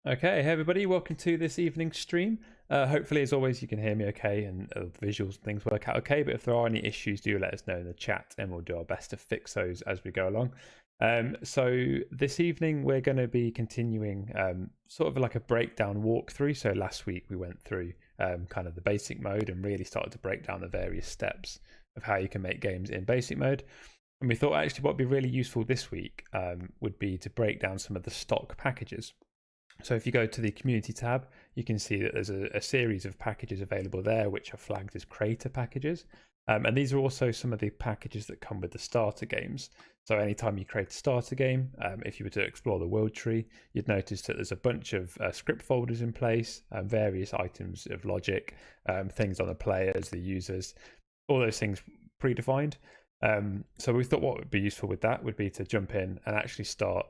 Okay, hey everybody, welcome to this evening's stream. Hopefully, as always, you can hear me okay and visuals and things work out okay. But if there are any issues, do let us know in the chat and we'll do our best to fix those as we go along. So this evening, we're going to be continuing sort of like a breakdown walkthrough. So last week, we went through kind of the basic mode and really started to break down the various steps of how you can make games in basic mode. And we thought actually what would be really useful this week would be to break down some of the stock packages. So if you go to the community tab, you can see that there's a series of packages available there, which are flagged as Crayta packages. And these are also some of the packages that come with the starter games. So anytime you create a starter game, if you were to explore the world tree, you'd notice that there's a bunch of script folders in place, various items of logic, things on the players, the users, all those things predefined. So we thought what would be useful with that would be to jump in and actually start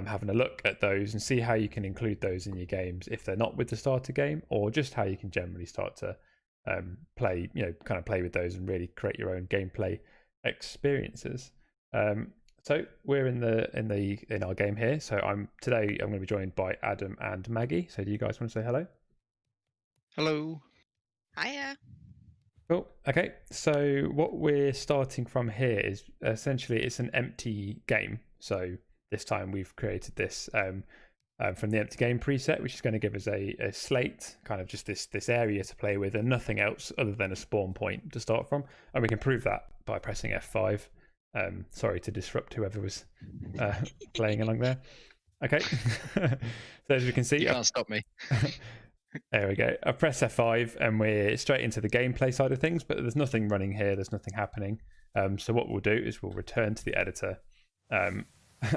having a look at those and see how you can include those in your games if they're not with the starter game, or just how you can generally start to play, kind of play with those and really create your own gameplay experiences. So we're in our game here. So today I'm going to be joined by Adam and Maggie. So do you guys want to say hello? Hello. Hiya. Cool. Okay. So what we're starting from here is essentially it's an empty game. So this time we've created this from the empty game preset, which is going to give us a slate, kind of just this area to play with and nothing else other than a spawn point to start from. And we can prove that by pressing F5. Sorry to disrupt whoever was playing along there. Okay. So as we can see, You can't stop me. There we go. I press F5 and we're straight into the gameplay side of things, but there's nothing running here. There's nothing happening. So what we'll do is we'll return to the editor.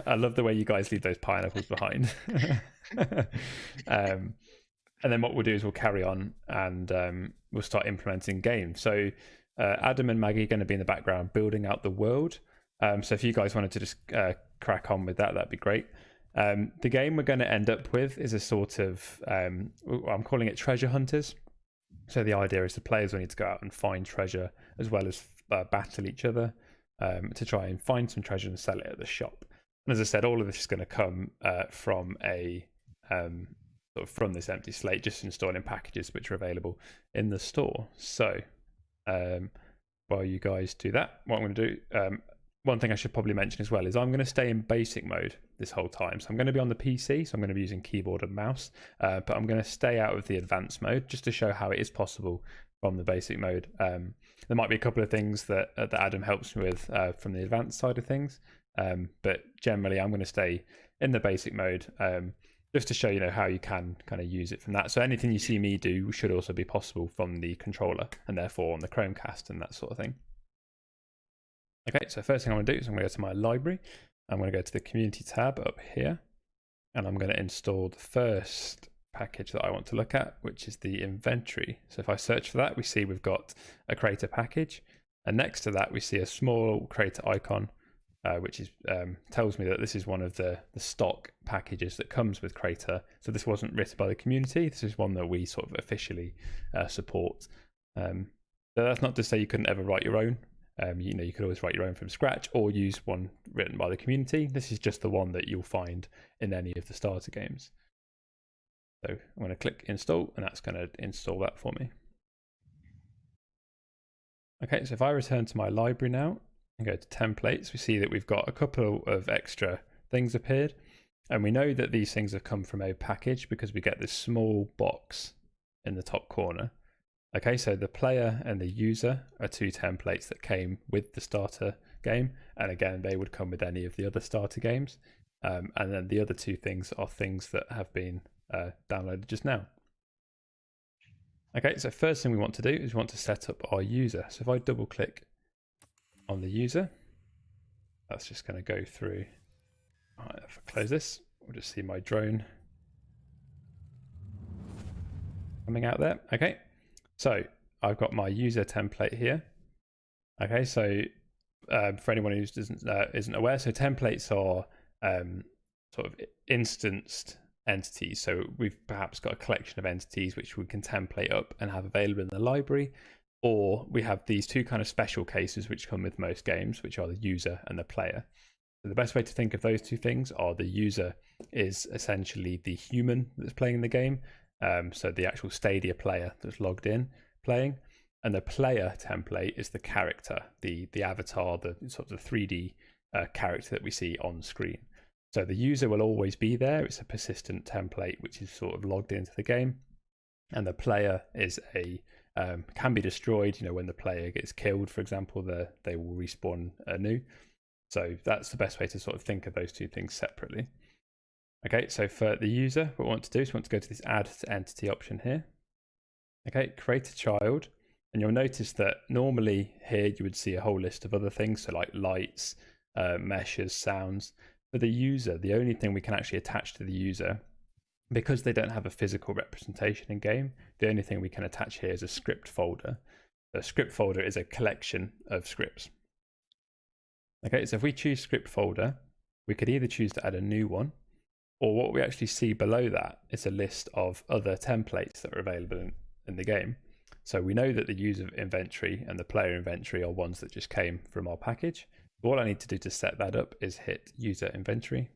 I love the way you guys leave those pineapples behind. And then what we'll do is we'll carry on and we'll start implementing games. So Adam and Maggie are going to be in the background building out the world. So if you guys wanted to just crack on with that, that'd be great. The game we're going to end up with is a sort of, I'm calling it treasure hunters. So the idea is the players will need to go out and find treasure as well as battle each other to try and find some treasure and sell it at the shop. And as I said, all of this is going to come from from this empty slate, just installing packages which are available in the store. So while you guys do that, what I'm going to do, one thing I should probably mention as well is I'm going to stay in basic mode this whole time. So I'm going to be on the PC, so I'm going to be using keyboard and mouse, but I'm going to stay out of the advanced mode just to show how it is possible from the basic mode. There might be a couple of things that Adam helps me with from the advanced side of things, but generally I'm going to stay in the basic mode just to show how you can kind of use it from that. So anything you see me do should also be possible from the controller and therefore on the Chromecast and that sort of thing. Okay, so first thing I'm going to do is I'm going to go to my library. I'm going to go to the community tab up here, and I'm going to install the first package that I want to look at, which is the inventory. So if I search for that, we see we've got a Crayta package, and next to that we see a small Crayta icon, which is tells me that this is one of the stock packages that comes with Crayta. So this wasn't written by the community. This is one that we sort of officially support. So that's not to say you couldn't ever write your own. You could always write your own from scratch or use one written by the community. This is just the one that you'll find in any of the starter games. So I'm going to click install, and that's going to install that for me. Okay, so if I return to my library now and go to templates, we see that we've got a couple of extra things appeared. And we know that these things have come from a package because we get this small box in the top corner. Okay, so the player and the user are two templates that came with the starter game. And again, they would come with any of the other starter games. And then the other two things are things that have been downloaded just now. Okay, so first thing we want to do is we want to set up our user. So if I double click on the user, that's just going to go through. All right, if I close this, we'll just see my drone coming out there. Okay. So I've got my user template here. Okay, so for anyone who isn't aware, so templates are sort of instanced entities. So we've perhaps got a collection of entities which we can template up and have available in the library, or we have these two kind of special cases which come with most games, which are the user and the player. So the best way to think of those two things are the user is essentially the human that's playing the game, so the actual Stadia player that's logged in playing, and the player template is the character, the avatar, the sort of the 3D character that we see on screen. So the user will always be there. It's a persistent template which is sort of logged into the game, and the player is can be destroyed. When the player gets killed, for example, they will respawn anew. So that's the best way to sort of think of those two things separately. Okay, so for the user, what we want to do is we want to go to this add to entity option here. Okay, create a child, and you'll notice that normally here you would see a whole list of other things, so like lights, meshes, sounds. For the user, the only thing we can actually attach to the user, because they don't have a physical representation in game, the only thing we can attach here is a script folder. The script folder is a collection of scripts. Okay, so if we choose script folder, we could either choose to add a new one, or what we actually see below that is a list of other templates that are available in the game. So we know that the user inventory and the player inventory are ones that just came from our package. All I need to do to set that up is hit user inventory.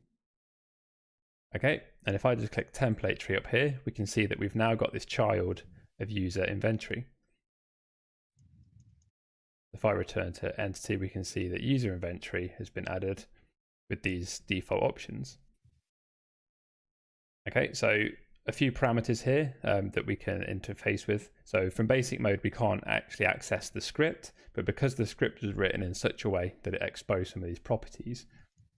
Okay, and if I just click template tree up here, we can see that we've now got this child of user inventory. If I return to entity, we can see that user inventory has been added with these default options. Okay, so a few parameters here that we can interface with. So from basic mode, we can't actually access the script, but because the script was written in such a way that it exposed some of these properties,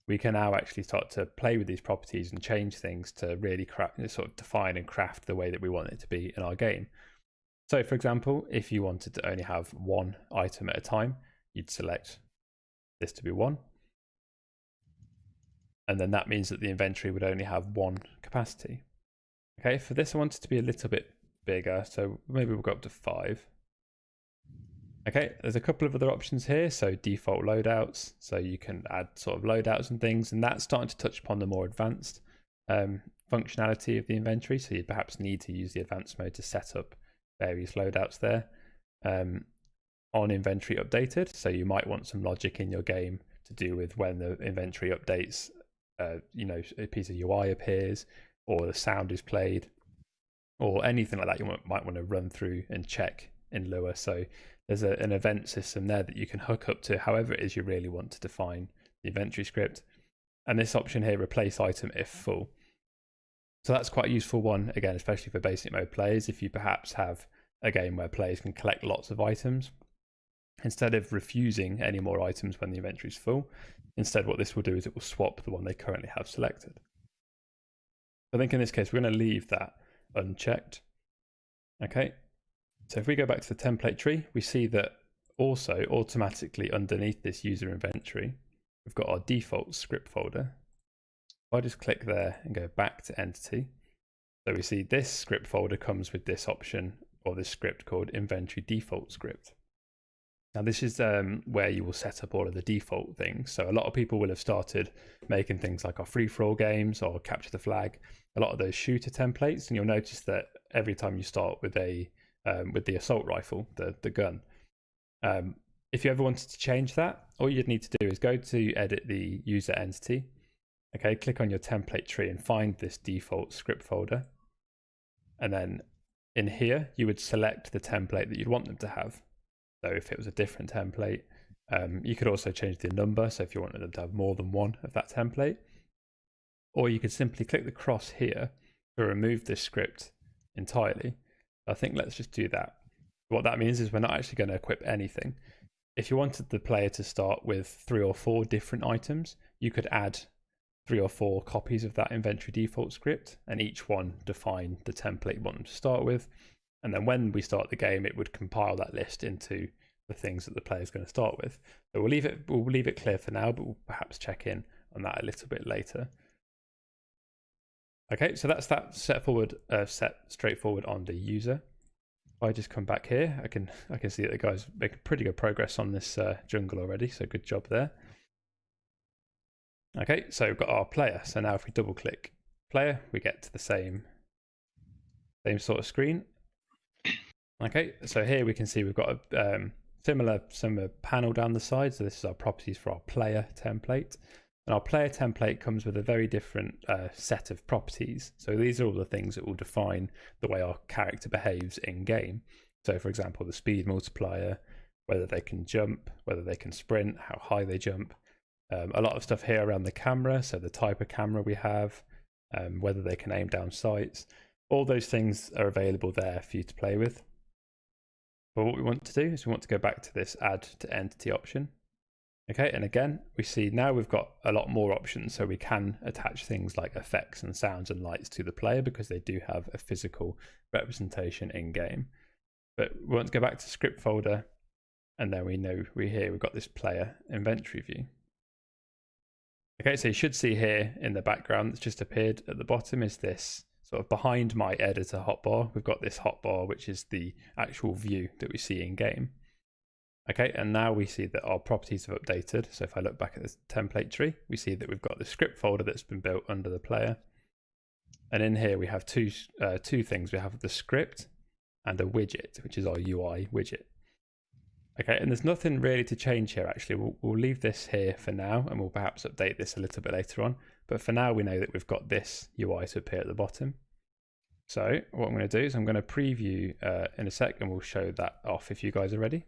we can now actually start to play with these properties and change things to really sort of define and craft the way that we want it to be in our game. So for example, if you wanted to only have one item at a time, you'd select this to be 1. And then that means that the inventory would only have 1 capacity. Okay, for this I want it to be a little bit bigger, so maybe we'll go up to 5. Okay, there's a couple of other options here. So default loadouts, so you can add sort of loadouts and things, and that's starting to touch upon the more advanced functionality of the inventory. So you perhaps need to use the advanced mode to set up various loadouts there. On inventory updated, so you might want some logic in your game to do with when the inventory updates, a piece of UI appears, or the sound is played, or anything like that you might want to run through and check in Lua. So there's an event system there that you can hook up to however it is you really want to define the inventory script. And this option here, replace item if full. So that's quite a useful one, again, especially for basic mode players. If you perhaps have a game where players can collect lots of items, instead of refusing any more items when the inventory is full, instead what this will do is it will swap the one they currently have selected. I think in this case, we're going to leave that unchecked. Okay, so if we go back to the template tree, we see that also automatically underneath this user inventory, we've got our default script folder. If I just click there and go back to entity, so we see this script folder comes with this option or this script called inventory default script. Now this is where you will set up all of the default things. So a lot of people will have started making things like our free-for-all games or capture the flag, a lot of those shooter templates, and you'll notice that every time you start with with the assault rifle, the gun, if you ever wanted to change that, all you'd need to do is go to edit the user entity. Okay, click on your template tree and find this default script folder, and then in here you would select the template that you'd want them to have. So if it was a different template, you could also change the number. So if you wanted them to have more than one of that template, or you could simply click the cross here to remove this script entirely. I think let's just do that. What that means is we're not actually going to equip anything. If you wanted the player to start with 3 or 4 different items, you could add 3 or 4 copies of that inventory default script, and each one define the template you want them to start with. And then when we start the game, it would compile that list into the things that the player is going to start with. So we'll leave it clear for now, but we'll perhaps check in on that a little bit later. Okay, so that's that set straightforward on the user. If I just come back here, I can see that the guys making pretty good progress on this jungle already. So good job there. Okay, so we've got our player. So now if we double click player, we get to the same sort of screen. Okay, so here we can see we've got a similar panel down the side. So this is our properties for our player template. And our player template comes with a very different set of properties. So these are all the things that will define the way our character behaves in game. So for example, the speed multiplier, whether they can jump, whether they can sprint, how high they jump. A lot of stuff here around the camera, so the type of camera we have, whether they can aim down sights. All those things are available there for you to play with. But what we want to do is we want to go back to this add to entity option. Okay, and again, we see now we've got a lot more options, so we can attach things like effects and sounds and lights to the player because they do have a physical representation in game. But we want to go back to script folder, and then we know we've got this player inventory view. Okay, so you should see here in the background that's just appeared at the bottom is this sort of behind my editor hotbar. We've got this hotbar, which is the actual view that we see in game. Okay, and now we see that our properties have updated. So if I look back at this template tree, we see that we've got the script folder that's been built under the player. And in here we have two things. We have the script and a widget, which is our UI widget. Okay, and there's nothing really to change here actually. We'll leave this here for now, and we'll perhaps update this a little bit later on. But for now we know that we've got this UI to appear at the bottom. So what I'm going to do is I'm going to preview in a sec, and we'll show that off if you guys are ready.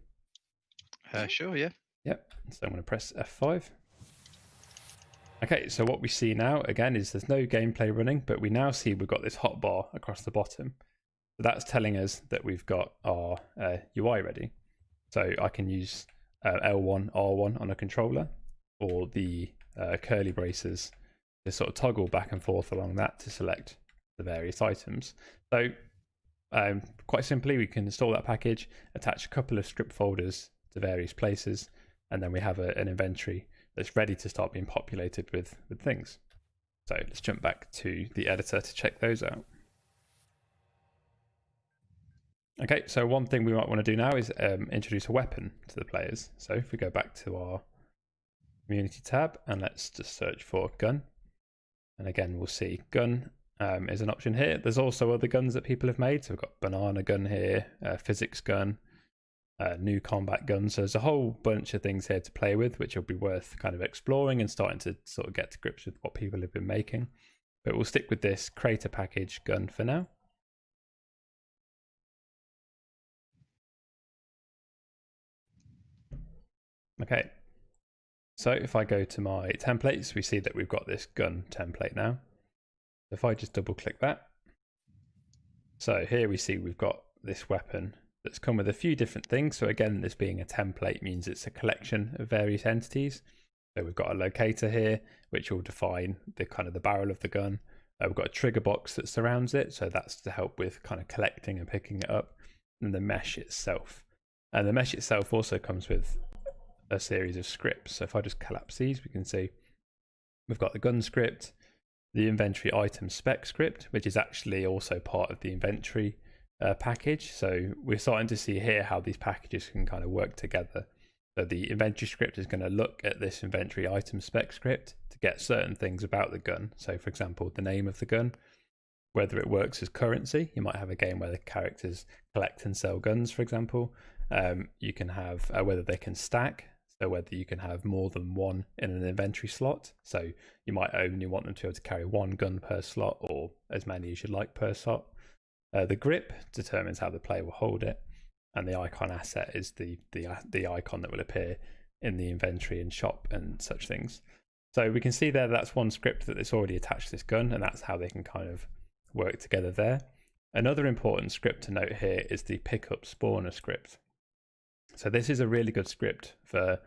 Sure, yeah. Yep, so I'm going to press F5. Okay, so what we see now, again, is there's no gameplay running, but we now see we've got this hotbar across the bottom. So that's telling us that we've got our UI ready. So I can use L1, R1 on a controller, or the curly braces to sort of toggle back and forth along that to select the various items. So quite simply, we can install that package, attach a couple of script folders to various places, and then we have an inventory that's ready to start being populated with things. So let's jump back to the editor to check those out. Okay, so one thing we might want to do now is introduce a weapon to the players. So if we go back to our community tab and let's just search for gun, and again we'll see gun is an option here. There's also other guns that people have made. So we've got banana gun here, physics gun, new combat guns. So there's a whole bunch of things here to play with, which will be worth kind of exploring and starting to sort of get to grips with what people have been making. But we'll stick with this Crayta package gun for now. Okay, so if I go to my templates, we see that we've got this gun template now. If I just double click that, so here we see we've got this weapon that's come with a few different things. So again, this being a template means it's a collection of various entities. So we've got a locator here, which will define the kind of the barrel of the gun. We've got a trigger box that surrounds it, so that's to help with kind of collecting and picking it up, and the mesh itself. And the mesh itself also comes with a series of scripts. So if I just collapse these, we can see we've got the gun script, the inventory item spec script, which is actually also part of the inventory package. So we're starting to see here how these packages can kind of work together. So the inventory script is going to look at this inventory item spec script to get certain things about the gun. So for example, the name of the gun, whether it works as currency. You might have a game where the characters collect and sell guns, for example. You can have whether they can stack. So whether you can have more than one in an inventory slot. So you might only want them to be able to carry one gun per slot, or as many as you like per slot. The grip determines how the player will hold it, and the icon asset is the icon that will appear in the inventory and shop and such things. So we can see there that's one script that it's already attached to this gun, and that's how they can kind of work together there. Another important script to note here is the pickup spawner script. So this is a really good script for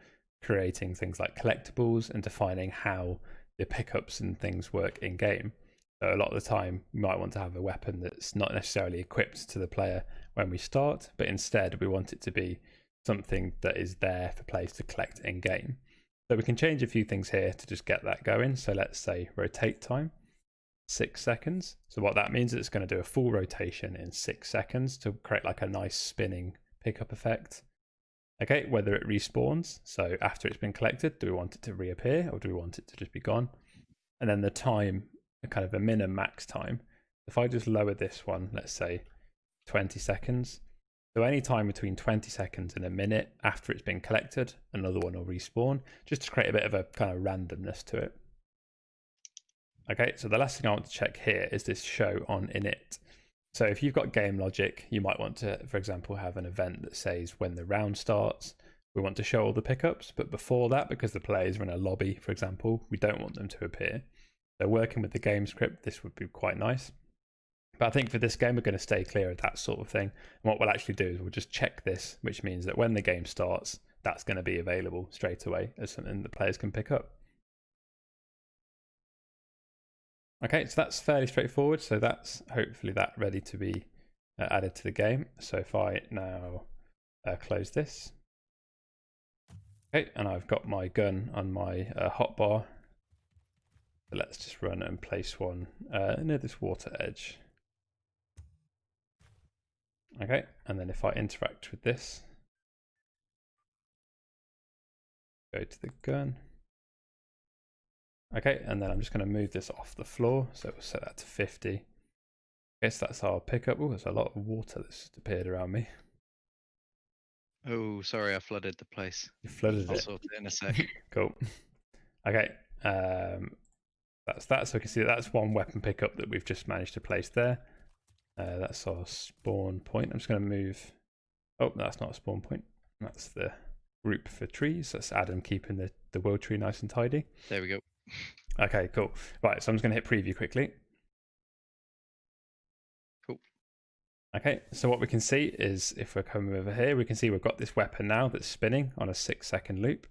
creating things like collectibles and defining how the pickups and things work in game. So a lot of the time we might want to have a weapon that's not necessarily equipped to the player when we start, but instead we want it to be something that is there for players to collect in game. So we can change a few things here to just get that going. So let's say rotate time, 6 seconds. So what that means is it's going to do a full rotation in 6 seconds to create like a nice spinning pickup effect. Okay, whether it respawns, so after it's been collected, do we want it to reappear or do we want it to just be gone? And then the time, kind of a min and max time. If I just lower this one, let's say 20 seconds. So any time between 20 seconds and a minute after it's been collected, another one will respawn, just to create a bit of a kind of randomness to it. Okay, so the last thing I want to check here is this show on init. So if you've got game logic, you might want to, for example, have an event that says when the round starts, we want to show all the pickups, but before that, because the players are in a lobby, for example, we don't want them to appear. So working with the game script, this would be quite nice. But I think for this game, we're going to stay clear of that sort of thing. And what we'll actually do is we'll just check this, which means that when the game starts, that's going to be available straight away as something that players can pick up. Okay, so that's fairly straightforward. So that's hopefully that ready to be added to the game. So if I now close this. Okay, and I've got my gun on my hotbar. So let's just run and place one near this water edge. Okay, and then if I interact with this, go to the gun. Okay, and then I'm just going to move this off the floor. So we'll set that to 50. Okay, so that's our pickup. Oh, there's a lot of water that's just appeared around me. Oh, sorry, I flooded the place. You flooded I'll it. sort it in a sec. Cool. Okay, that's that. So we can see that that's one weapon pickup that we've just managed to place there. That's our spawn point. I'm just going to move. Oh, that's not a spawn point. That's the group for trees. That's Adam keeping the world tree nice and tidy. There we go. Okay, cool. Right, so I'm just going to hit preview quickly. Cool. Okay, so what we can see is if we're coming over here, we can see we've got this weapon now that's spinning on a 6-second loop.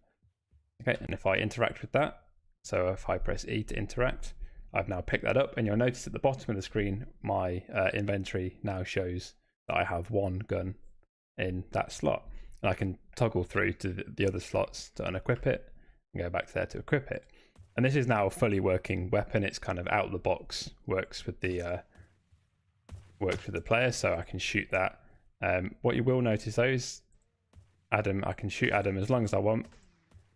Okay, and if I interact with that, so if I press E to interact, I've now picked that up, and you'll notice at the bottom of the screen, my inventory now shows that I have one gun in that slot. And I can toggle through to the other slots to unequip it and go back there to equip it. And this is now a fully working weapon. It's kind of out of the box, works with the player, so I can shoot that. What you will notice though is Adam, I can shoot Adam as long as I want,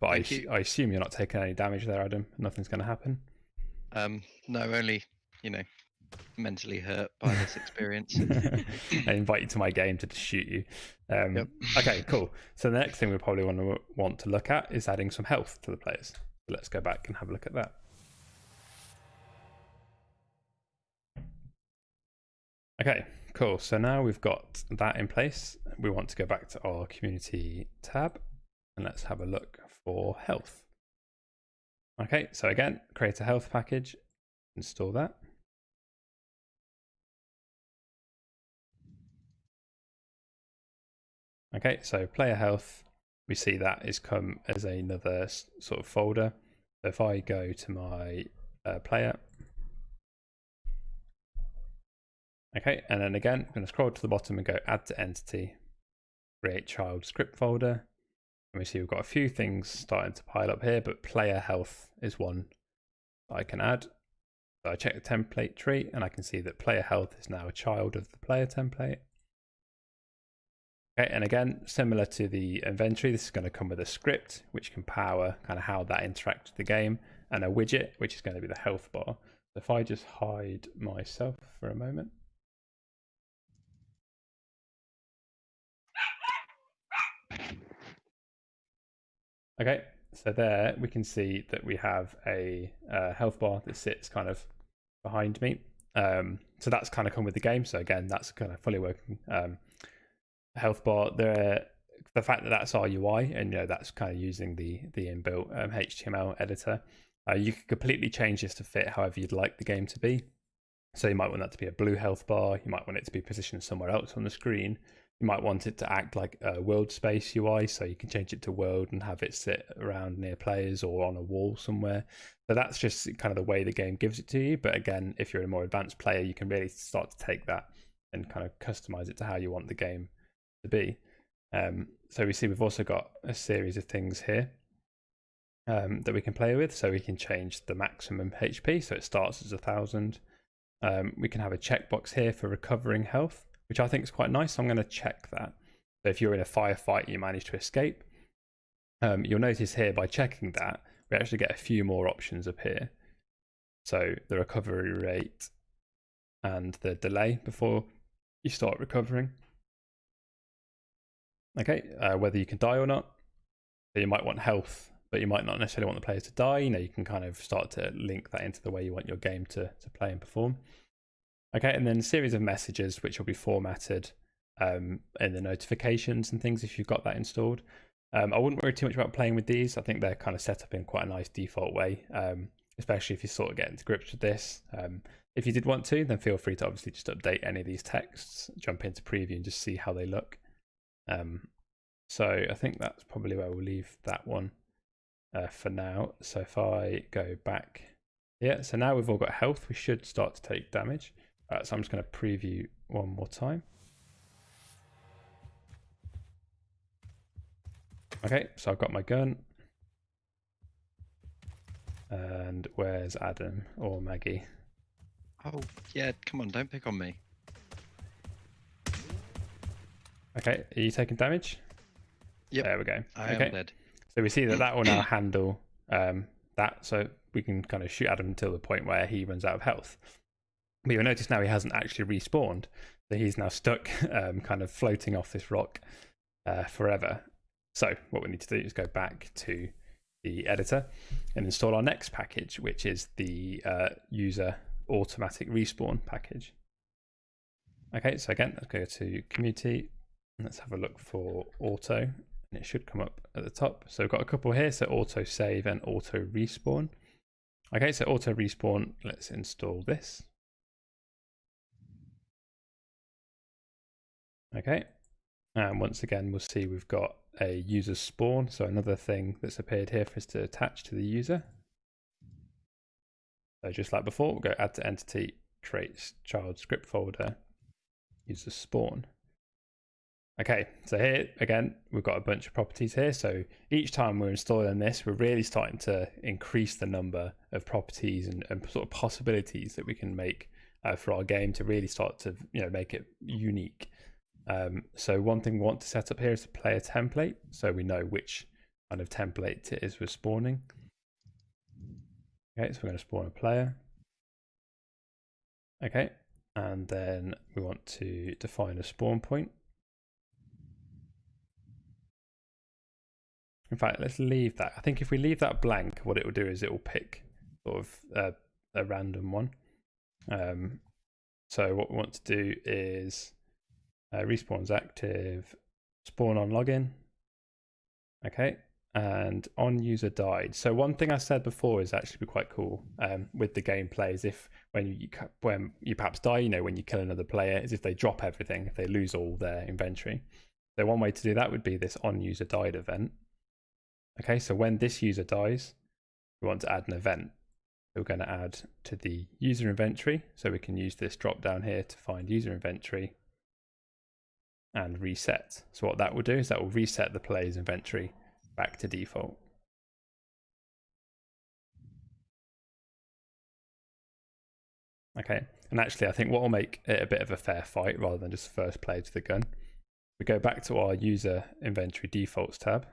but I assume you're not taking any damage there, Adam. Nothing's going to happen. No, only, mentally hurt by this experience. I invite you to my game to shoot you. Yep. Okay, cool. So the next thing we probably want to look at is adding some health to the players. So let's go back and have a look at that. Okay, cool. So now we've got that in place. We want to go back to our community tab and let's have a look for health. Okay, so again, create a health package, install that. Okay, so player health, we see that is come as another sort of folder. So if I go to my player, okay, and then again, I'm going to scroll to the bottom and go add to entity, create child script folder. And we see we've got a few things starting to pile up here, but player health is one that I can add. So I check the template tree and I can see that player health is now a child of the player template. Okay, and again, similar to the inventory, this is going to come with a script which can power kind of how that interacts with the game, and a widget which is going to be the health bar. So if I just hide myself for a moment. Okay, so there we can see that we have a health bar that sits kind of behind me. So that's kind of come with the game. So again, that's kind of fully working health bar. The fact that that's our UI, and that's kind of using the inbuilt HTML editor. You can completely change this to fit however you'd like the game to be. So you might want that to be a blue health bar. You might want it to be positioned somewhere else on the screen. You might want it to act like a world space UI, so you can change it to world and have it sit around near players or on a wall somewhere. So that's just kind of the way the game gives it to you. But again, if you're a more advanced player, you can really start to take that and kind of customize it to how you want the game to be. So we see we've also got a series of things here that we can play with. So we can change the maximum HP, so it starts as 1,000. We can have a checkbox here for recovering health, which I think is quite nice. So I'm going to check that. So if you're in a firefight, you manage to escape. You'll notice here by checking that, we actually get a few more options up here. So the recovery rate and the delay before you start recovering. Okay, whether you can die or not. So you might want health but you might not necessarily want the players to die. You know, you can kind of start to link that into the way you want your game to play and perform. Okay, and then a series of messages which will be formatted in the notifications and things if you've got that installed. I wouldn't worry too much about playing with these. I think they're kind of set up in quite a nice default way, especially if you sort of get into grips with this. If you did want to, then feel free to obviously just update any of these texts, jump into preview and just see how they look. So I think that's probably where we'll leave that one for now. So if I go back here, so now we've all got health, we should start to take damage. So I'm just going to preview one more time. Okay, so I've got my gun. And where's Adam or Maggie? Oh, yeah, come on, don't pick on me. Okay, are you taking damage? Yep. There we go. I okay. am dead. So we see that will now handle that, so we can kind of shoot Adam until the point where he runs out of health. But you'll notice now he hasn't actually respawned, so he's now stuck kind of floating off this rock forever. So what we need to do is go back to the editor and install our next package, which is the user automatic respawn package. Okay, so again, let's go to community and let's have a look for auto, and it should come up at the top. So we've got a couple here, so auto save and auto respawn. Okay, so auto respawn, let's install this. Okay, and once again, we'll see we've got a user spawn, so another thing that's appeared here for us to attach to the user. So just like before, we'll go add to entity, create child script folder, user spawn. Okay, so here again, we've got a bunch of properties here. So each time we're installing this, we're really starting to increase the number of properties and sort of possibilities that we can make for our game to really start to make it unique. So one thing we want to set up here is a player template, so we know which kind of template it is we're spawning. Okay, so we're going to spawn a player. Okay, and then we want to define a spawn point. In fact, let's leave that. I think if we leave that blank, what it will do is it will pick sort of a random one. So what we want to do is respawn's active, spawn on login. Okay, and on user died. So one thing I said before is actually be quite cool with the gameplay is if when you perhaps die, when you kill another player, is if they drop everything, if they lose all their inventory. So one way to do that would be this on user died event. Okay, so when this user dies, we want to add an event. We're going to add to the user inventory, so we can use this drop down here to find user inventory and reset. So what that will do is that will reset the player's inventory back to default. Okay, and actually I think what will make it a bit of a fair fight rather than just first player to the gun, we go back to our user inventory defaults tab.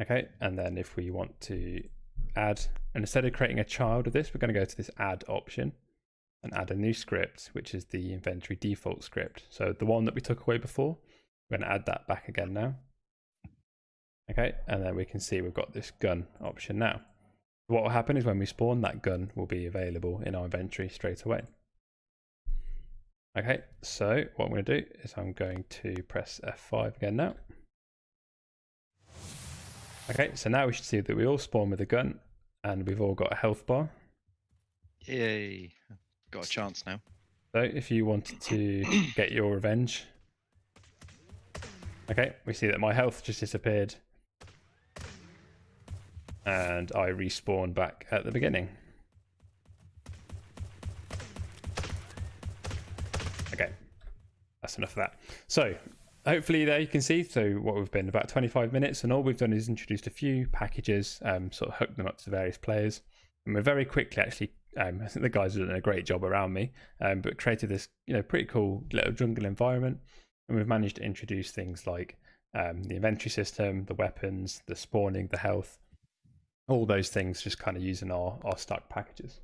Okay, and then if we want to add, and instead of creating a child of this, we're going to go to this add option and add a new script, which is the inventory default script. So the one that we took away before, we're going to add that back again now. Okay, and then we can see we've got this gun option now. What will happen is when we spawn, that gun will be available in our inventory straight away. Okay, so what I'm going to do is I'm going to press F5 again now. Okay, so now we should see that we all spawn with a gun and we've all got a health bar. Yay, got a chance now. So if you wanted to get your revenge, okay, we see that my health just disappeared and I respawn back at the beginning. Okay, that's enough of that. So hopefully there you can see, so what we've been about 25 minutes and all we've done is introduced a few packages, sort of hooked them up to various players. And we're very quickly actually, I think the guys are doing a great job around me, but created this pretty cool little jungle environment. And we've managed to introduce things like the inventory system, the weapons, the spawning, the health, all those things just kind of using our stock packages.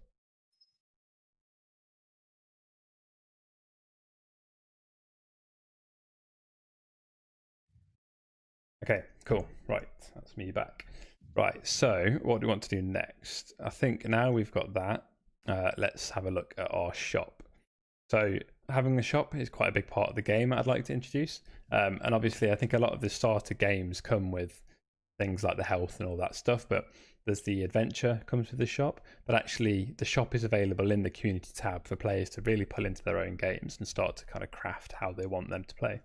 Okay, cool. Right, that's me back. Right, so what do we want to do next? I think now we've got that, let's have a look at our shop. So having the shop is quite a big part of the game I'd like to introduce. And obviously I think a lot of the starter games come with things like the health and all that stuff, but there's the adventure comes with the shop, but actually the shop is available in the community tab for players to really pull into their own games and start to kind of craft how they want them to play.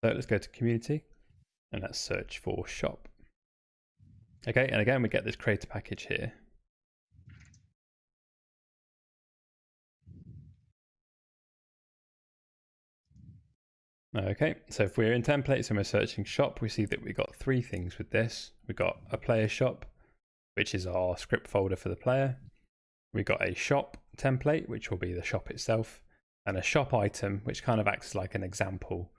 So let's go to community and let's search for shop. Okay, and again we get this Crayta package here. Okay, so if we're in templates and we're searching shop, we see that we got three things with this. We got a player shop, which is our script folder for the player. We got a shop template, which will be the shop itself, and a shop item, which kind of acts like an example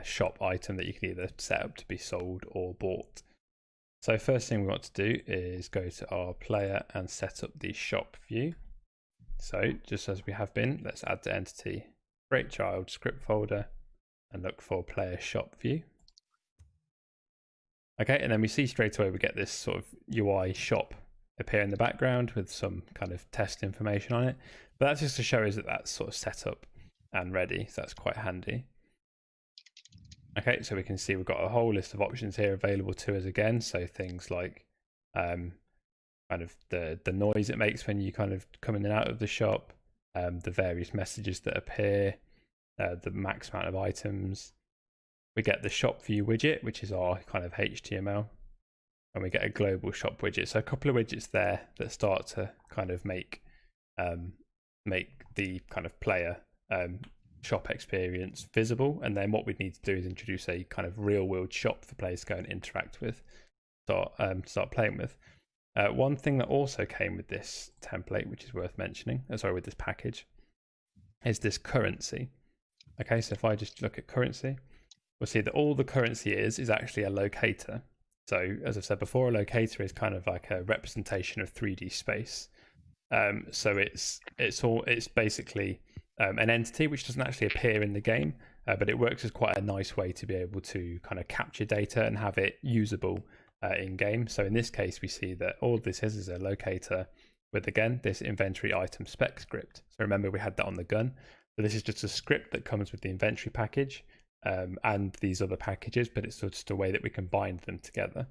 shop item that you can either set up to be sold or bought. So first thing we want to do is go to our player and set up the shop view. So just as we have been, let's add the entity, create child script folder, and look for player shop view. Okay, and then we see straight away we get this sort of UI shop appear in the background with some kind of test information on it. But that's just to show us that that's sort of set up and ready, so that's quite handy. Okay, so we can see we've got a whole list of options here available to us again. So things like kind of the noise it makes when you kind of come in and out of the shop, the various messages that appear, the max amount of items. We get the shop view widget, which is our kind of HTML, and we get a global shop widget. So a couple of widgets there that start to kind of make the kind of player shop experience visible. And then what we need to do is introduce a kind of real world shop for players to go and interact with, start playing with. One thing that also came with this template, which is worth mentioning, with this package, is this currency. Okay, so if I just look at currency, we'll see that all the currency is actually a locator. So as I've said before, a locator is kind of like a representation of 3D space. So it's basically an entity which doesn't actually appear in the game, but it works as quite a nice way to be able to kind of capture data and have it usable in game. So in this case, we see that all this is a locator with, again, this inventory item spec script. So remember we had that on the gun. So this is just a script that comes with the inventory package and these other packages, but it's just a way that we can bind them together.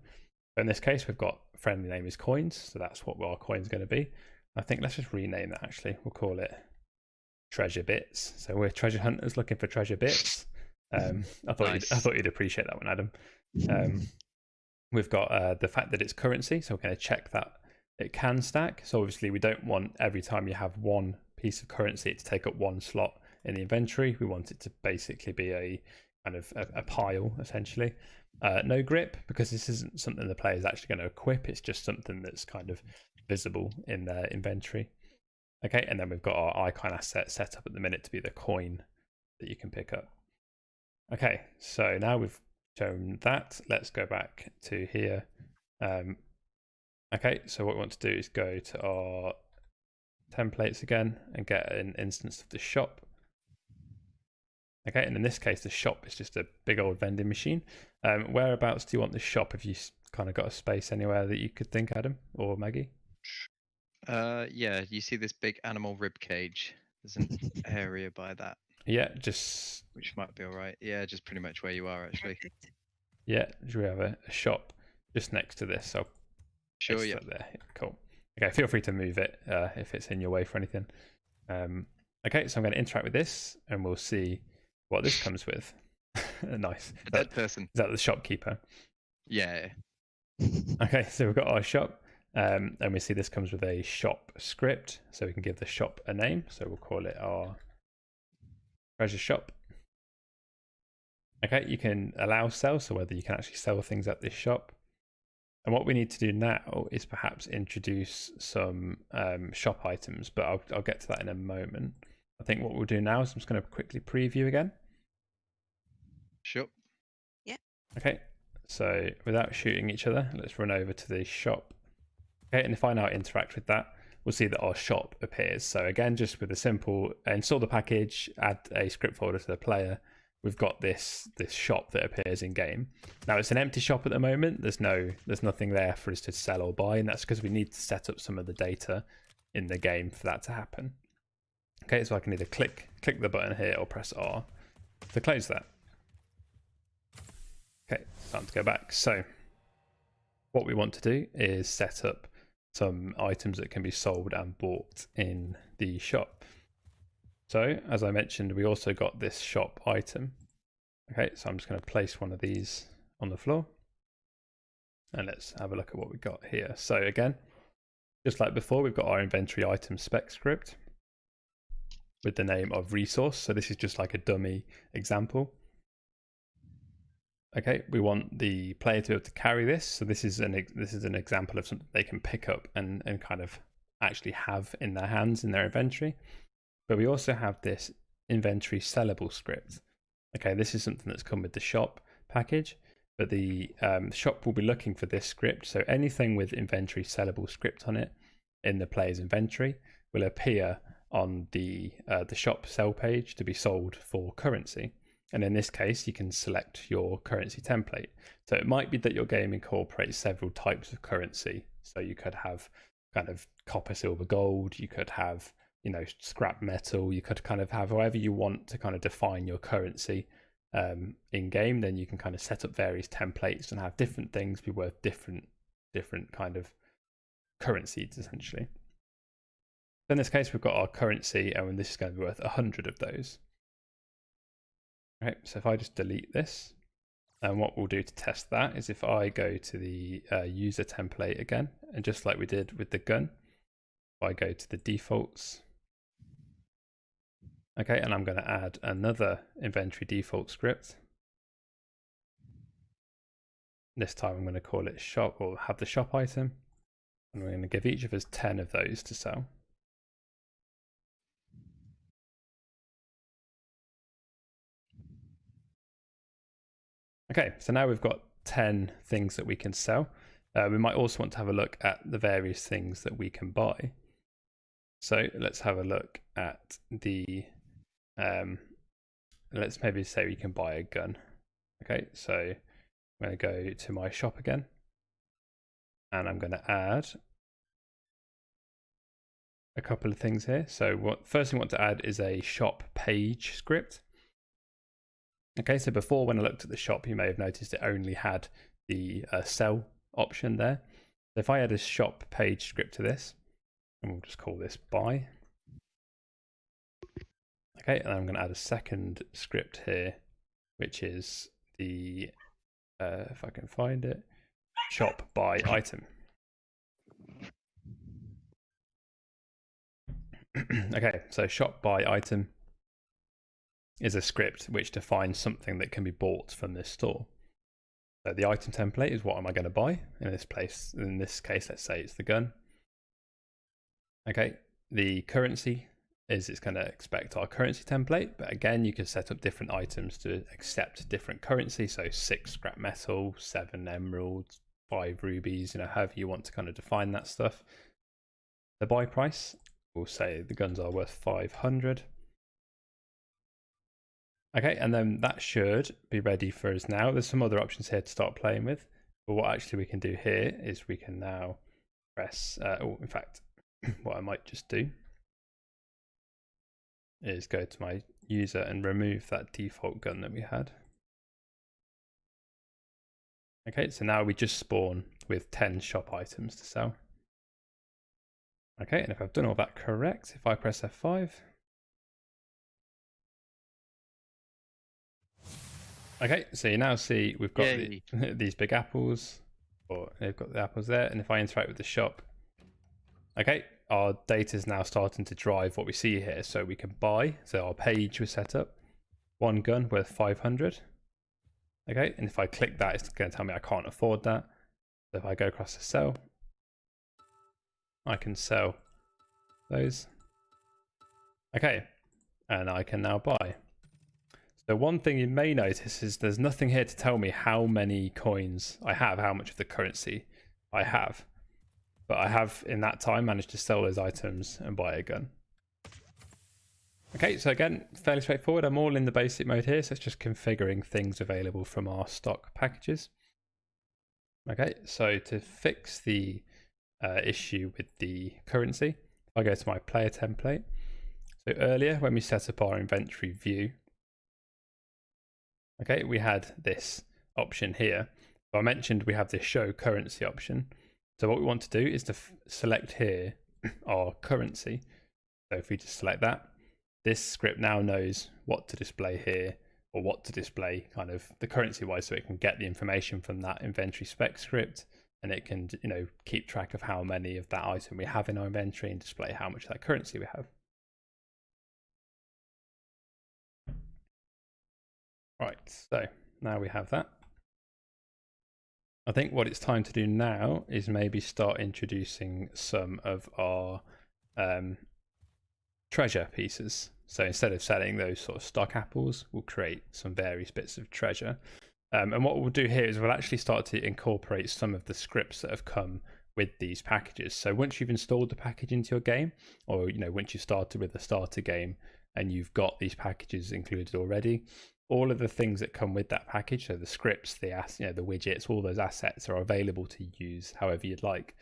So in this case, we've got friendly name is coins, so that's what our coin's going to be. I think let's just rename that actually. We'll call it treasure bits. So we're treasure hunters looking for treasure bits. I thought you'd appreciate that one, Adam. We've got the fact that it's currency, so we're going to check that it can stack. So obviously we don't want every time you have one piece of currency to take up one slot in the inventory. We want it to basically be a kind of a pile essentially. No grip, because this isn't something the player is actually going to equip. It's just something that's kind of visible in their inventory. Okay, and then we've got our icon asset set up at the minute to be the coin that you can pick up. Okay, so now we've shown that, let's go back to here. Okay, so what we want to do is go to our templates again and get an instance of the shop. Okay, and in this case, the shop is just a big old vending machine. Whereabouts do you want the shop? Have you kind of got a space anywhere that you could think, Adam or Maggie? Yeah, you see this big animal rib cage. There's an area by that. Yeah, just... Which might be all right. Yeah, just pretty much where you are, actually. Yeah, we have a shop just next to this. So sure, yeah. There. Cool. Okay, feel free to move it if it's in your way for anything. Okay, so I'm going to interact with this and we'll see what this comes with. Nice. A dead person. Is that the shopkeeper? Yeah. Okay, so we've got our shop. And we see this comes with a shop script, so we can give the shop a name. So we'll call it our treasure shop. Okay, you can allow sell, so whether you can actually sell things at this shop. And what we need to do now is perhaps introduce some shop items, but I'll get to that in a moment. I think what we'll do now is I'm just going to quickly preview again. Sure. Yeah. Okay, so without shooting each other, let's run over to the shop. Okay, and if I now interact with that, we'll see that our shop appears. So again, just with a simple install the package, add a script folder to the player, we've got this shop that appears in game. Now it's an empty shop at the moment. There's nothing there for us to sell or buy, and that's because we need to set up some of the data in the game for that to happen. Okay, so I can either click the button here or press R to close that. Okay, time to go back. So what we want to do is set up some items that can be sold and bought in the shop. So as I mentioned, we also got this shop item. Okay, so I'm just going to place one of these on the floor, and let's have a look at what we got here. So again, just like before, we've got our inventory item spec script with the name of resource. So this is just like a dummy example. Okay, we want the player to be able to carry this. So this is an example of something they can pick up and kind of actually have in their hands in their inventory. But we also have this inventory sellable script. Okay, this is something that's come with the shop package, but the shop will be looking for this script. So anything with inventory sellable script on it in the player's inventory will appear on the shop sell page to be sold for currency. And in this case, you can select your currency template. So it might be that your game incorporates several types of currency. So you could have kind of copper, silver, gold. You could have, you know, scrap metal. You could kind of have however you want to kind of define your currency in game. Then you can kind of set up various templates and have different things be worth different kind of currencies essentially. In this case, we've got our currency, and this is going to be worth 100 of those. Right, so if I just delete this, and what we'll do to test that is if I go to the user template again, and just like we did with the gun, if I go to the defaults, okay, and I'm going to add another inventory default script. This time I'm going to call it shop, or have the shop item, and we're going to give each of us 10 of those to sell. Okay, so now we've got 10 things that we can sell. We might also want to have a look at the various things that we can buy. So let's have a look at the, let's maybe say we can buy a gun. Okay, so I'm going to go to my shop again, and I'm going to add a couple of things here. So first thing I want to add is a shop page script. Okay, so before when I looked at the shop, you may have noticed it only had the sell option there. So if I add a shop page script to this, and we'll just call this buy. Okay, and I'm going to add a second script here, which is the, if I can find it, shop by item. Okay, so shop by item is a script which defines something that can be bought from this store. So the item template is what am I going to buy in this place. In this case, let's say it's the gun. Okay, the currency is it's going to expect our currency template, but again, you can set up different items to accept different currency. So 6 scrap metal, 7 emeralds, 5 rubies, you know, however you want to kind of define that stuff. The buy price, we'll say the guns are worth 500. Okay, and then that should be ready for us now. There's some other options here to start playing with, but what actually we can do here is we can now press, in fact, what I might just do is go to my user and remove that default gun that we had. Okay, so now we just spawn with 10 shop items to sell. Okay, and if I've done all that correct, if I press F5, okay, so you now see we've got these big apples, or they've got the apples there, and if I interact with the shop, okay, our data is now starting to drive what we see here. So we can buy, so our page was set up, 1 gun worth 500. Okay, and if I click that, it's going to tell me I can't afford that. So if I go across to sell, I can sell those. Okay, and I can now buy. So one thing you may notice is there's nothing here to tell me how many coins I have, how much of the currency I have. But I have, in that time, managed to sell those items and buy a gun. Okay, so again, fairly straightforward. I'm all in the basic mode here, so it's just configuring things available from our stock packages. Okay, so to fix the issue with the currency, I go to my player template. So earlier, when we set up our inventory view, okay, we had this option here. So I mentioned we have this show currency option. So what we want to do is to select here our currency. So if we just select that, this script now knows what to display here, or what to display kind of the currency wise, so it can get the information from that inventory spec script, and it can, you know, keep track of how many of that item we have in our inventory and display how much of that currency we have. Right, so now we have that. I think what it's time to do now is maybe start introducing some of our treasure pieces. So instead of selling those sort of stock apples, we'll create some various bits of treasure. And what we'll do here is we'll actually start to incorporate some of the scripts that have come with these packages. So once you've installed the package into your game, or, you know, once you started with the starter game and you've got these packages included already, all of the things that come with that package, so the scripts, the the widgets, all those assets are available to use however you'd like.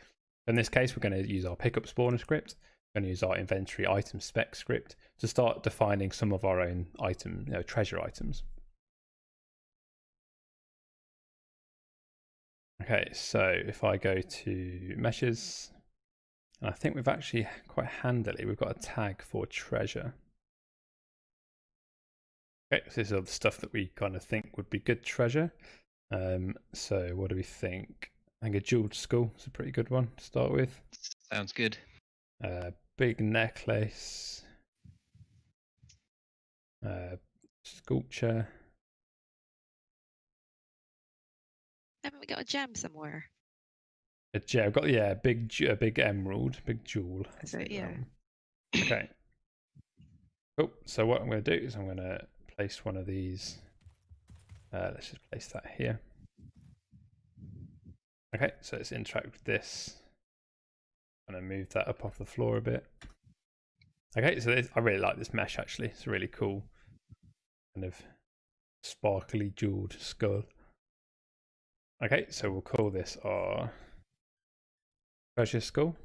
In this case, we're going to use our pickup spawner script. We're going to use our inventory item spec script to start defining some of our own item, treasure items. Okay, so if I go to meshes, and I think we've actually quite handily, we've got a tag for treasure. Okay, so this is all the stuff that we kind of think would be good treasure. So what do we think? I think a jeweled skull is a pretty good one to start with. Sounds good. Big necklace. Sculpture. Haven't we got a gem somewhere? A gem. I've got a big emerald, big jewel. Is it? Yeah. Okay. Cool. So what I'm going to do is I'm going to place one of these. Let's just place that here. Okay, so let's interact with this. I'm going to move that up off the floor a bit. Okay, so I really like this mesh actually. It's a really cool kind of sparkly jeweled skull. Okay, so we'll call this our treasure skull.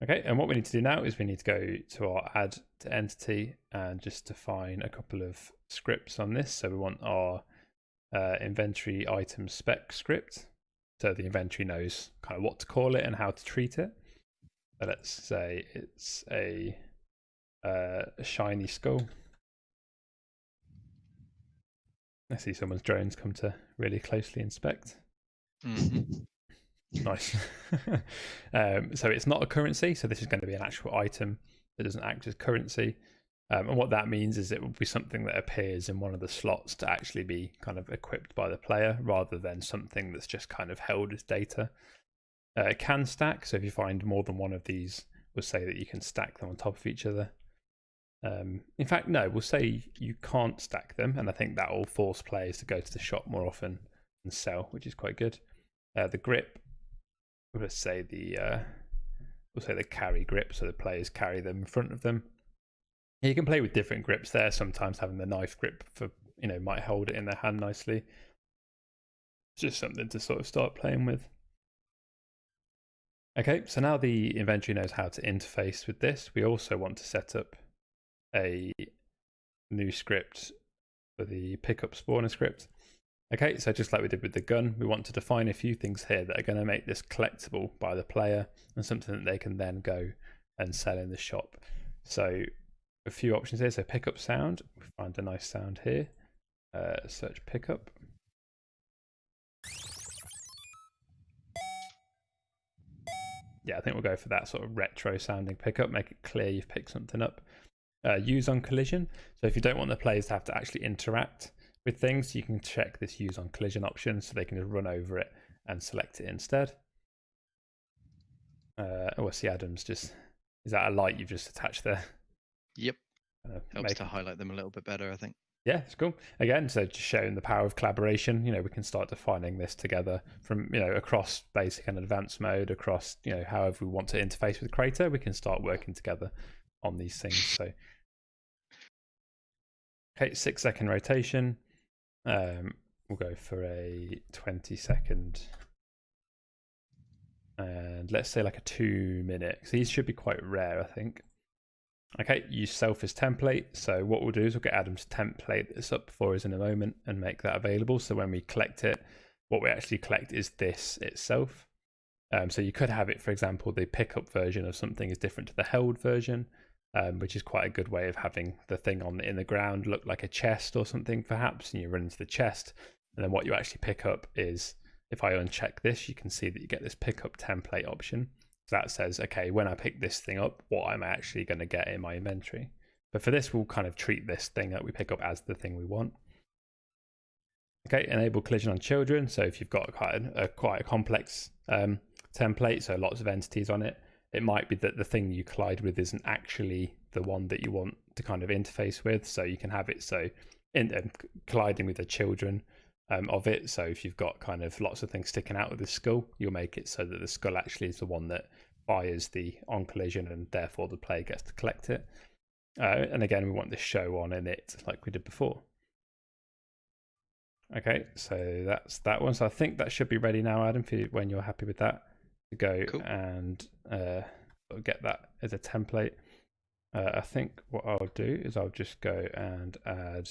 Okay, and what we need to do now is we need to go to our add to entity and just define a couple of scripts on this. So we want our inventory item spec script, so the inventory knows kind of what to call it and how to treat it. So let's say it's a shiny skull. I see someone's drones come to really closely inspect. Mm-hmm. Nice. So it's not a currency, so this is going to be an actual item that doesn't act as currency. And what that means is it will be something that appears in one of the slots to actually be kind of equipped by the player, rather than something that's just kind of held as data. It can stack, so if you find more than one of these, we'll say that you can stack them on top of each other. In fact, no, we'll say you can't stack them, and I think that will force players to go to the shop more often and sell, which is quite good. The grip, we'll say the carry grip, so the players carry them in front of them. You can play with different grips there. Sometimes having the knife grip for might hold it in their hand nicely. It's just something to sort of start playing with. Okay, so now the inventory knows how to interface with this. We also want to set up a new script for the pickup spawner script. Okay, so just like we did with the gun, we want to define a few things here that are going to make this collectible by the player and something that they can then go and sell in the shop. So a few options here. So pickup sound, we find a nice sound here. Search pickup. Yeah, I think we'll go for that sort of retro sounding pickup, make it clear you've picked something up. Use on collision. So if you don't want the players to have to actually interact with things, you can check this use on collision option so they can just run over it and select it instead. Oh, I see Adam's just, is that a light you've just attached there? Yep. Helps to highlight them a little bit better, I think. Yeah, it's cool. Again, so just showing the power of collaboration. We can start defining this together from, across basic and advanced mode, across, however we want to interface with Crayta, we can start working together on these things. So, okay, 6-second rotation. We'll go for a 20-second. And let's say like a 2-minute. So these should be quite rare, I think. Okay, use self as template. So what we'll do is we'll get Adam to template this up for us in a moment and make that available. So when we collect it, what we actually collect is this itself. So you could have it, for example, the pickup version of something is different to the held version, which is quite a good way of having the thing in the ground look like a chest or something, perhaps, and you run into the chest. And then what you actually pick up is, if I uncheck this, you can see that you get this pickup template option. So that says, okay, when I pick this thing up, what I'm actually going to get in my inventory. But for this, we'll kind of treat this thing that we pick up as the thing we want. Okay, enable collision on children. So if you've got quite a complex template, so lots of entities on it, it might be that the thing you collide with isn't actually the one that you want to kind of interface with. So you can have it so colliding with the children of it. So if you've got kind of lots of things sticking out of the skull, you'll make it so that the skull actually is the one that fires the on collision, and therefore the player gets to collect it. And again, we want this show on in it like we did before. Okay, so that's that one. So I think that should be ready now, Adam, for when you're happy with that, to go Cool. and get that as a template. I think what I'll do is I'll just go and add,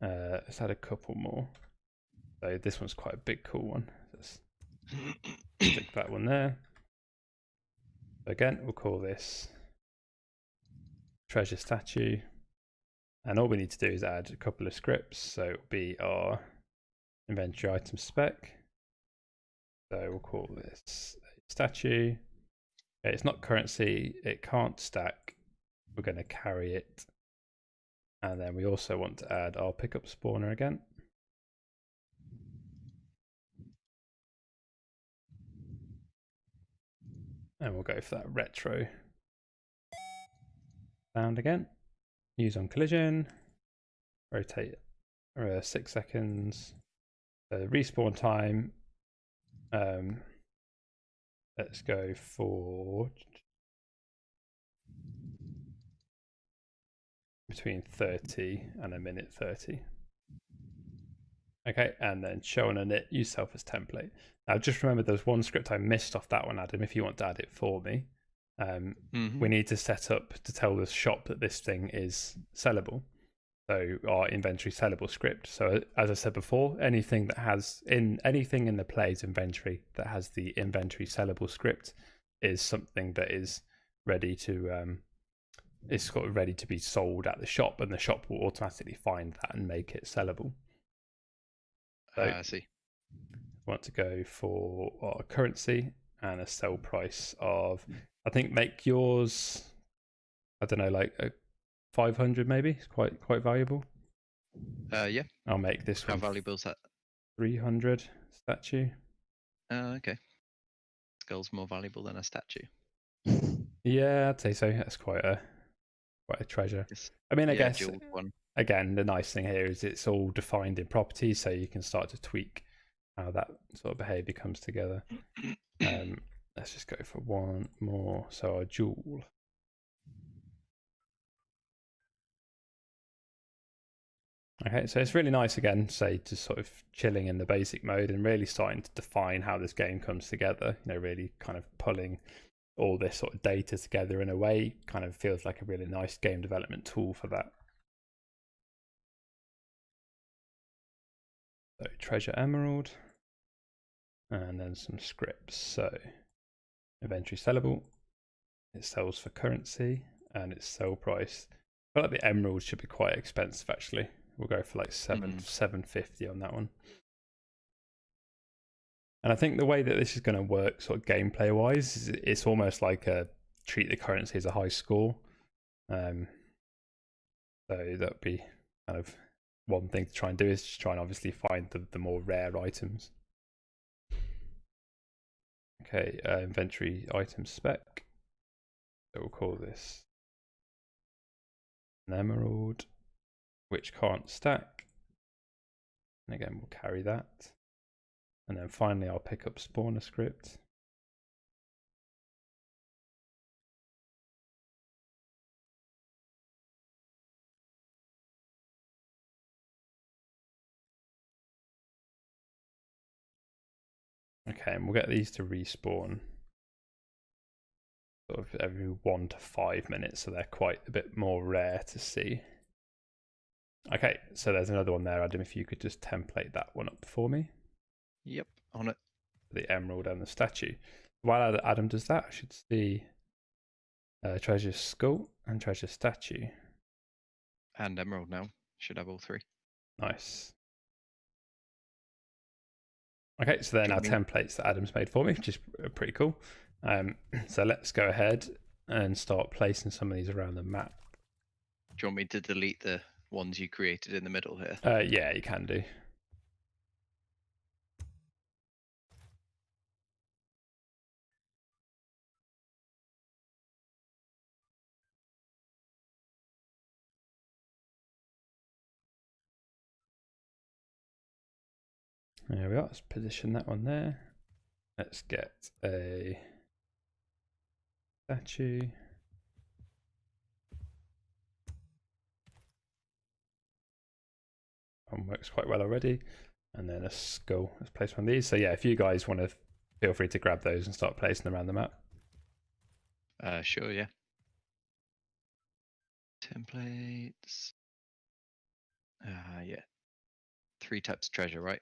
let's add a couple more. So this one's quite a big, cool one. Let's stick that one there. Again, we'll call this treasure statue. And all we need to do is add a couple of scripts. So it'll be our inventory item spec. So we'll call this statue. Okay, it's not currency, it can't stack. We're going to carry it. And then we also want to add our pickup spawner again. And we'll go for that retro sound again. Use on collision. Rotate 6 seconds. Respawn time. Let's go for between 30 and a minute 30. Okay, and then show on init, use self as template. Now just remember there's one script I missed off that one, Adam, if you want to add it for me. We need to set up to tell the shop that this thing is sellable. So our inventory sellable script. So as I said before, anything that has anything in the player's inventory that has the inventory sellable script is something that is ready to ready to be sold at the shop, and the shop will automatically find that and make it sellable. So I see. Want to go for our currency and a sell price of, I think make yours, I don't know, like a 500 maybe. It's quite valuable. Yeah. I'll make this How one valuable is that? 300 statue. Okay. Skull's more valuable than a statue. Yeah, I'd say so. That's quite a treasure. I mean, I guess jeweled one. Again, the nice thing here is it's all defined in properties, so you can start to tweak how that sort of behavior comes together. Let's just go for one more. So our jewel. Okay, so it's really nice again, say, just sort of chilling in the basic mode and really starting to define how this game comes together. Really kind of pulling all this sort of data together in a way, kind of feels like a really nice game development tool for that. So treasure emerald, and then some scripts. So inventory sellable, it sells for currency, and its sell price. I feel like the emerald should be quite expensive actually. We'll go for like $750 on that one. And I think the way that this is going to work sort of gameplay wise is it's almost like treat the currency as a high score. So that'd be kind of one thing to try and do, is just try and obviously find the more rare items. Okay, inventory item spec. So we'll call this an emerald. which can't stack. And again, we'll carry that. And then finally, I'll pick up spawner script. Okay, and we'll get these to respawn sort of every 1 to 5 minutes, so they're quite a bit more rare to see. Okay, so there's another one there, Adam, if you could just template that one up for me. Yep, on it. The emerald and the statue. While Adam does that, I should see treasure skull and treasure statue. And emerald now. Should have all three. Nice. Okay, so they're now templates that Adam's made for me, which is pretty cool. So let's go ahead and start placing some of these around the map. Do you want me to delete the ones you created in the middle here? Yeah, you can do. There we are. Let's position that one there. Let's get a statue. One works quite well already. And then a skull. Let's place one of these. So yeah, if you guys want to, feel free to grab those and start placing them around the map. Sure, yeah. Templates. Yeah. 3 types of treasure, right?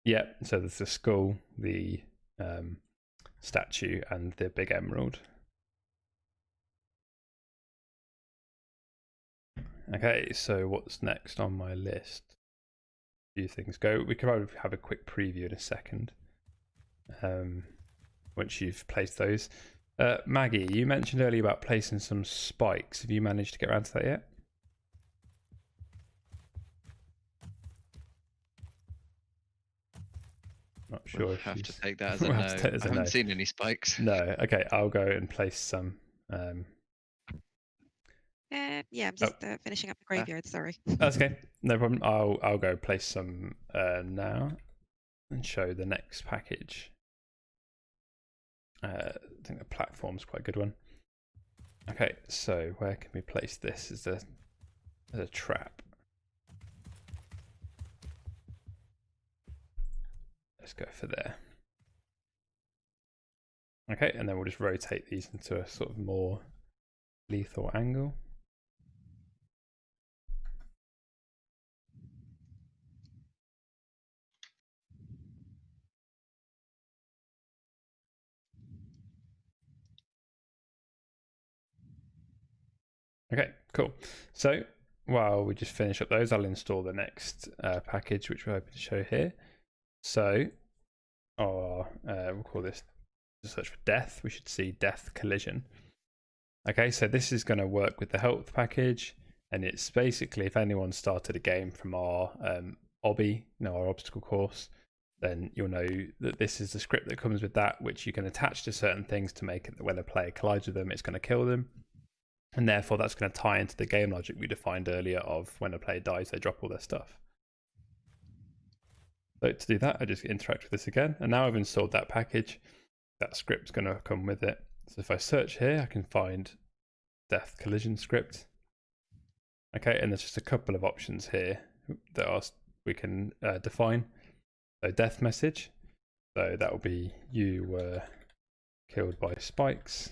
Yeah, so there's the skull, the statue, and the big emerald. Okay, so what's next on my list? A few things go. We could probably have a quick preview in a second. Once you've placed those. Maggie, you mentioned earlier about placing some spikes. Have you managed to get around to that yet? Not sure. We'll have to take that as a no. I haven't seen any spikes. No. Okay, I'll go and place some. Yeah, I'm just finishing up the graveyard. Sorry. That's okay. No problem. I'll go place some now and show the next package. I think the platform's quite a good one. Okay, so where can we place this as a trap? Let's go for there. Okay, and then we'll just rotate these into a sort of more lethal angle. Okay, cool. So while we just finish up those, I'll install the next package, which we're hoping to show here. So we'll call this search for death. We should see death collision. Okay, so this is going to work with the health package, and it's basically if anyone started a game from our obby, our obstacle course, then you'll know that this is the script that comes with that, which you can attach to certain things to make it that when a player collides with them, it's going to kill them. And therefore, that's going to tie into the game logic we defined earlier of when a player dies, they drop all their stuff. So to do that, I just interact with this again. And now I've installed that package. That script's going to come with it. So if I search here, I can find death collision script. Okay, and there's just a couple of options here that we can define. So death message. So that will be you were killed by spikes.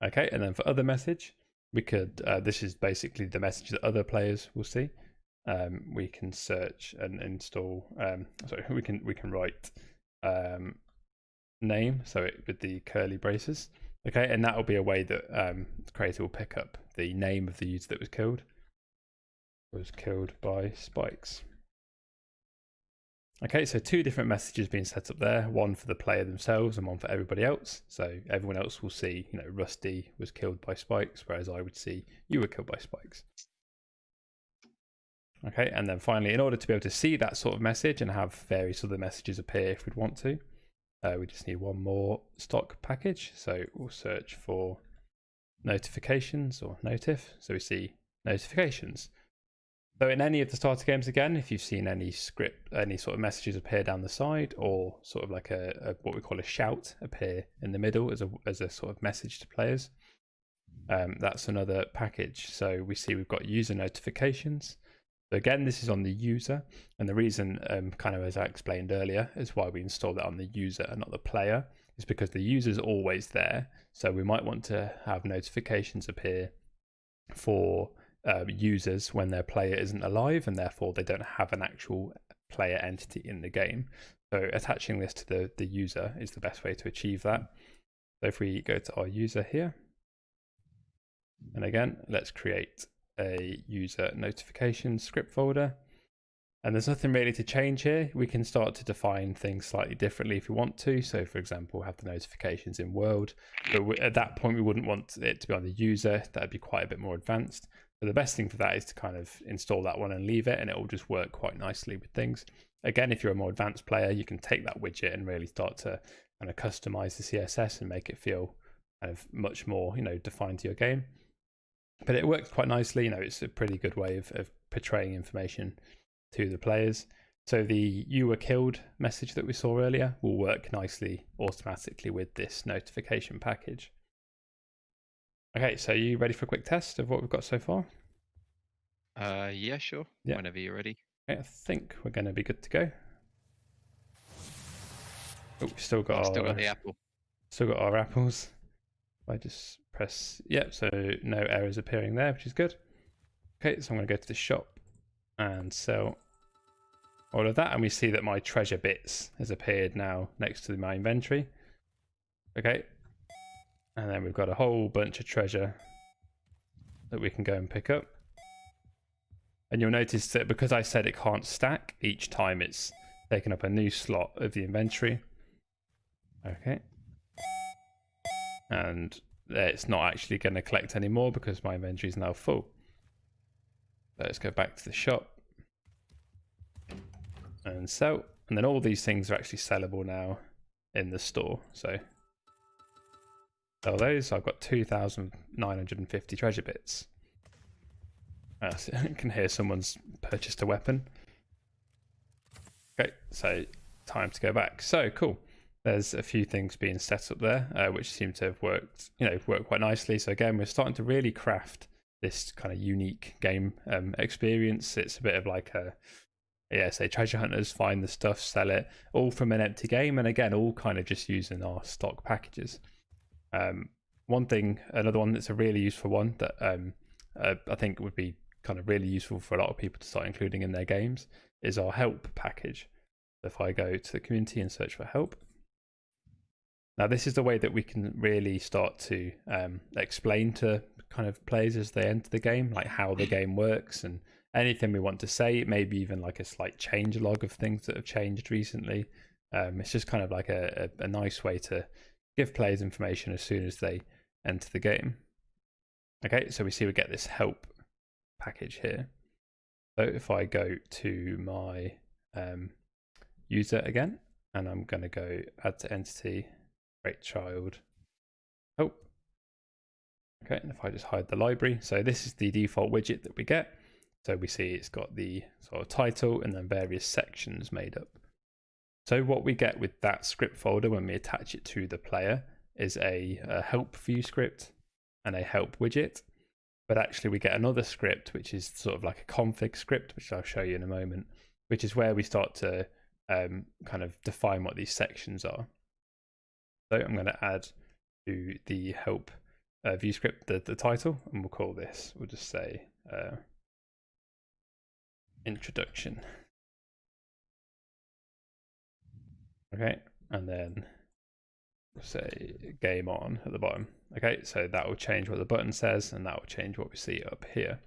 Okay, and then for other message, we could, this is basically the message that other players will see. We can search and install, sorry, we can write name, so with the curly braces. Okay, and that will be a way that Crayta will pick up the name of the user that was killed by spikes. Okay, so 2 different messages being set up there, one for the player themselves and one for everybody else. So everyone else will see, Rusty was killed by spikes, whereas I would see you were killed by spikes. Okay, and then finally, in order to be able to see that sort of message and have various other messages appear if we'd want to, we just need one more stock package. So we'll search for notifications or notif. So we see notifications. So in any of the starter games, again, if you've seen any script, any sort of messages appear down the side, or sort of like a what we call a shout appear in the middle as a sort of message to players, that's another package. So we see we've got user notifications. So again, this is on the user, and the reason, kind of as I explained earlier, is why we install that on the user and not the player, is because the user is always there. So we might want to have notifications appear for users when their player isn't alive, and therefore they don't have an actual player entity in the game. So attaching this to the user is the best way to achieve that. So if we go to our user here, and again, let's create a user notification script folder. And there's nothing really to change here. We can start to define things slightly differently if we want to. So for example, have the notifications in world, but at that point we wouldn't want it to be on the user. That'd be quite a bit more advanced. But the best thing for that is to kind of install that one and leave it, and it will just work quite nicely with things. Again, if you're a more advanced player, you can take that widget and really start to kind of customize the CSS and make it feel kind of much more, defined to your game. But it works quite nicely. It's a pretty good way of portraying information to the players. So the "you were killed" message that we saw earlier will work nicely automatically with this notification package. Okay, so you ready for a quick test of what we've got so far? Yeah, sure. Yeah. Whenever you're ready. Okay, I think we're going to be good to go. Oh, we've still got the apple. Still got our apples. I just press, yep, so no errors appearing there, which is good. Okay, so I'm going to go to the shop and sell all of that, and we see that my treasure bits has appeared now next to my inventory. Okay, and then we've got a whole bunch of treasure that we can go and pick up. And you'll notice that because I said it can't stack, each time it's taken up a new slot of the inventory. Okay. And it's not actually going to collect anymore because my inventory is now full. So let's go back to the shop and sell. And then all these things are actually sellable now in the store. So sell those. I've got 2,950 treasure bits. So I can hear someone's purchased a weapon. Okay, so time to go back. So cool. There's a few things being set up there, which seem to have worked quite nicely. So again, we're starting to really craft this kind of unique game experience. It's a bit of like say treasure hunters find the stuff, sell it, all from an empty game, and again, all kind of just using our stock packages. Another one that's a really useful one that I think would be kind of really useful for a lot of people to start including in their games is our help package. So if I go to the community and search for help, now this is the way that we can really start to explain to kind of players as they enter the game, like how the game works and anything we want to say, maybe even like a slight change log of things that have changed recently. It's just kind of like a nice way to give players information as soon as they enter the game. Okay, so we see we get this help package here. So if I go to my user again, and I'm going to go add to entity, create child, help. Okay, and if I just hide the library, so this is the default widget that we get. So we see it's got the sort of title and then various sections made up. So what we get with that script folder when we attach it to the player is a help view script and a help widget. But actually we get another script, which is sort of like a config script, which I'll show you in a moment, which is where we start to kind of define what these sections are. So I'm going to add to the help view script the title, and we'll call this, we'll just say introduction. Okay, and then we'll say game on at the bottom. Okay, so that will change what the button says, and that will change what we see up here.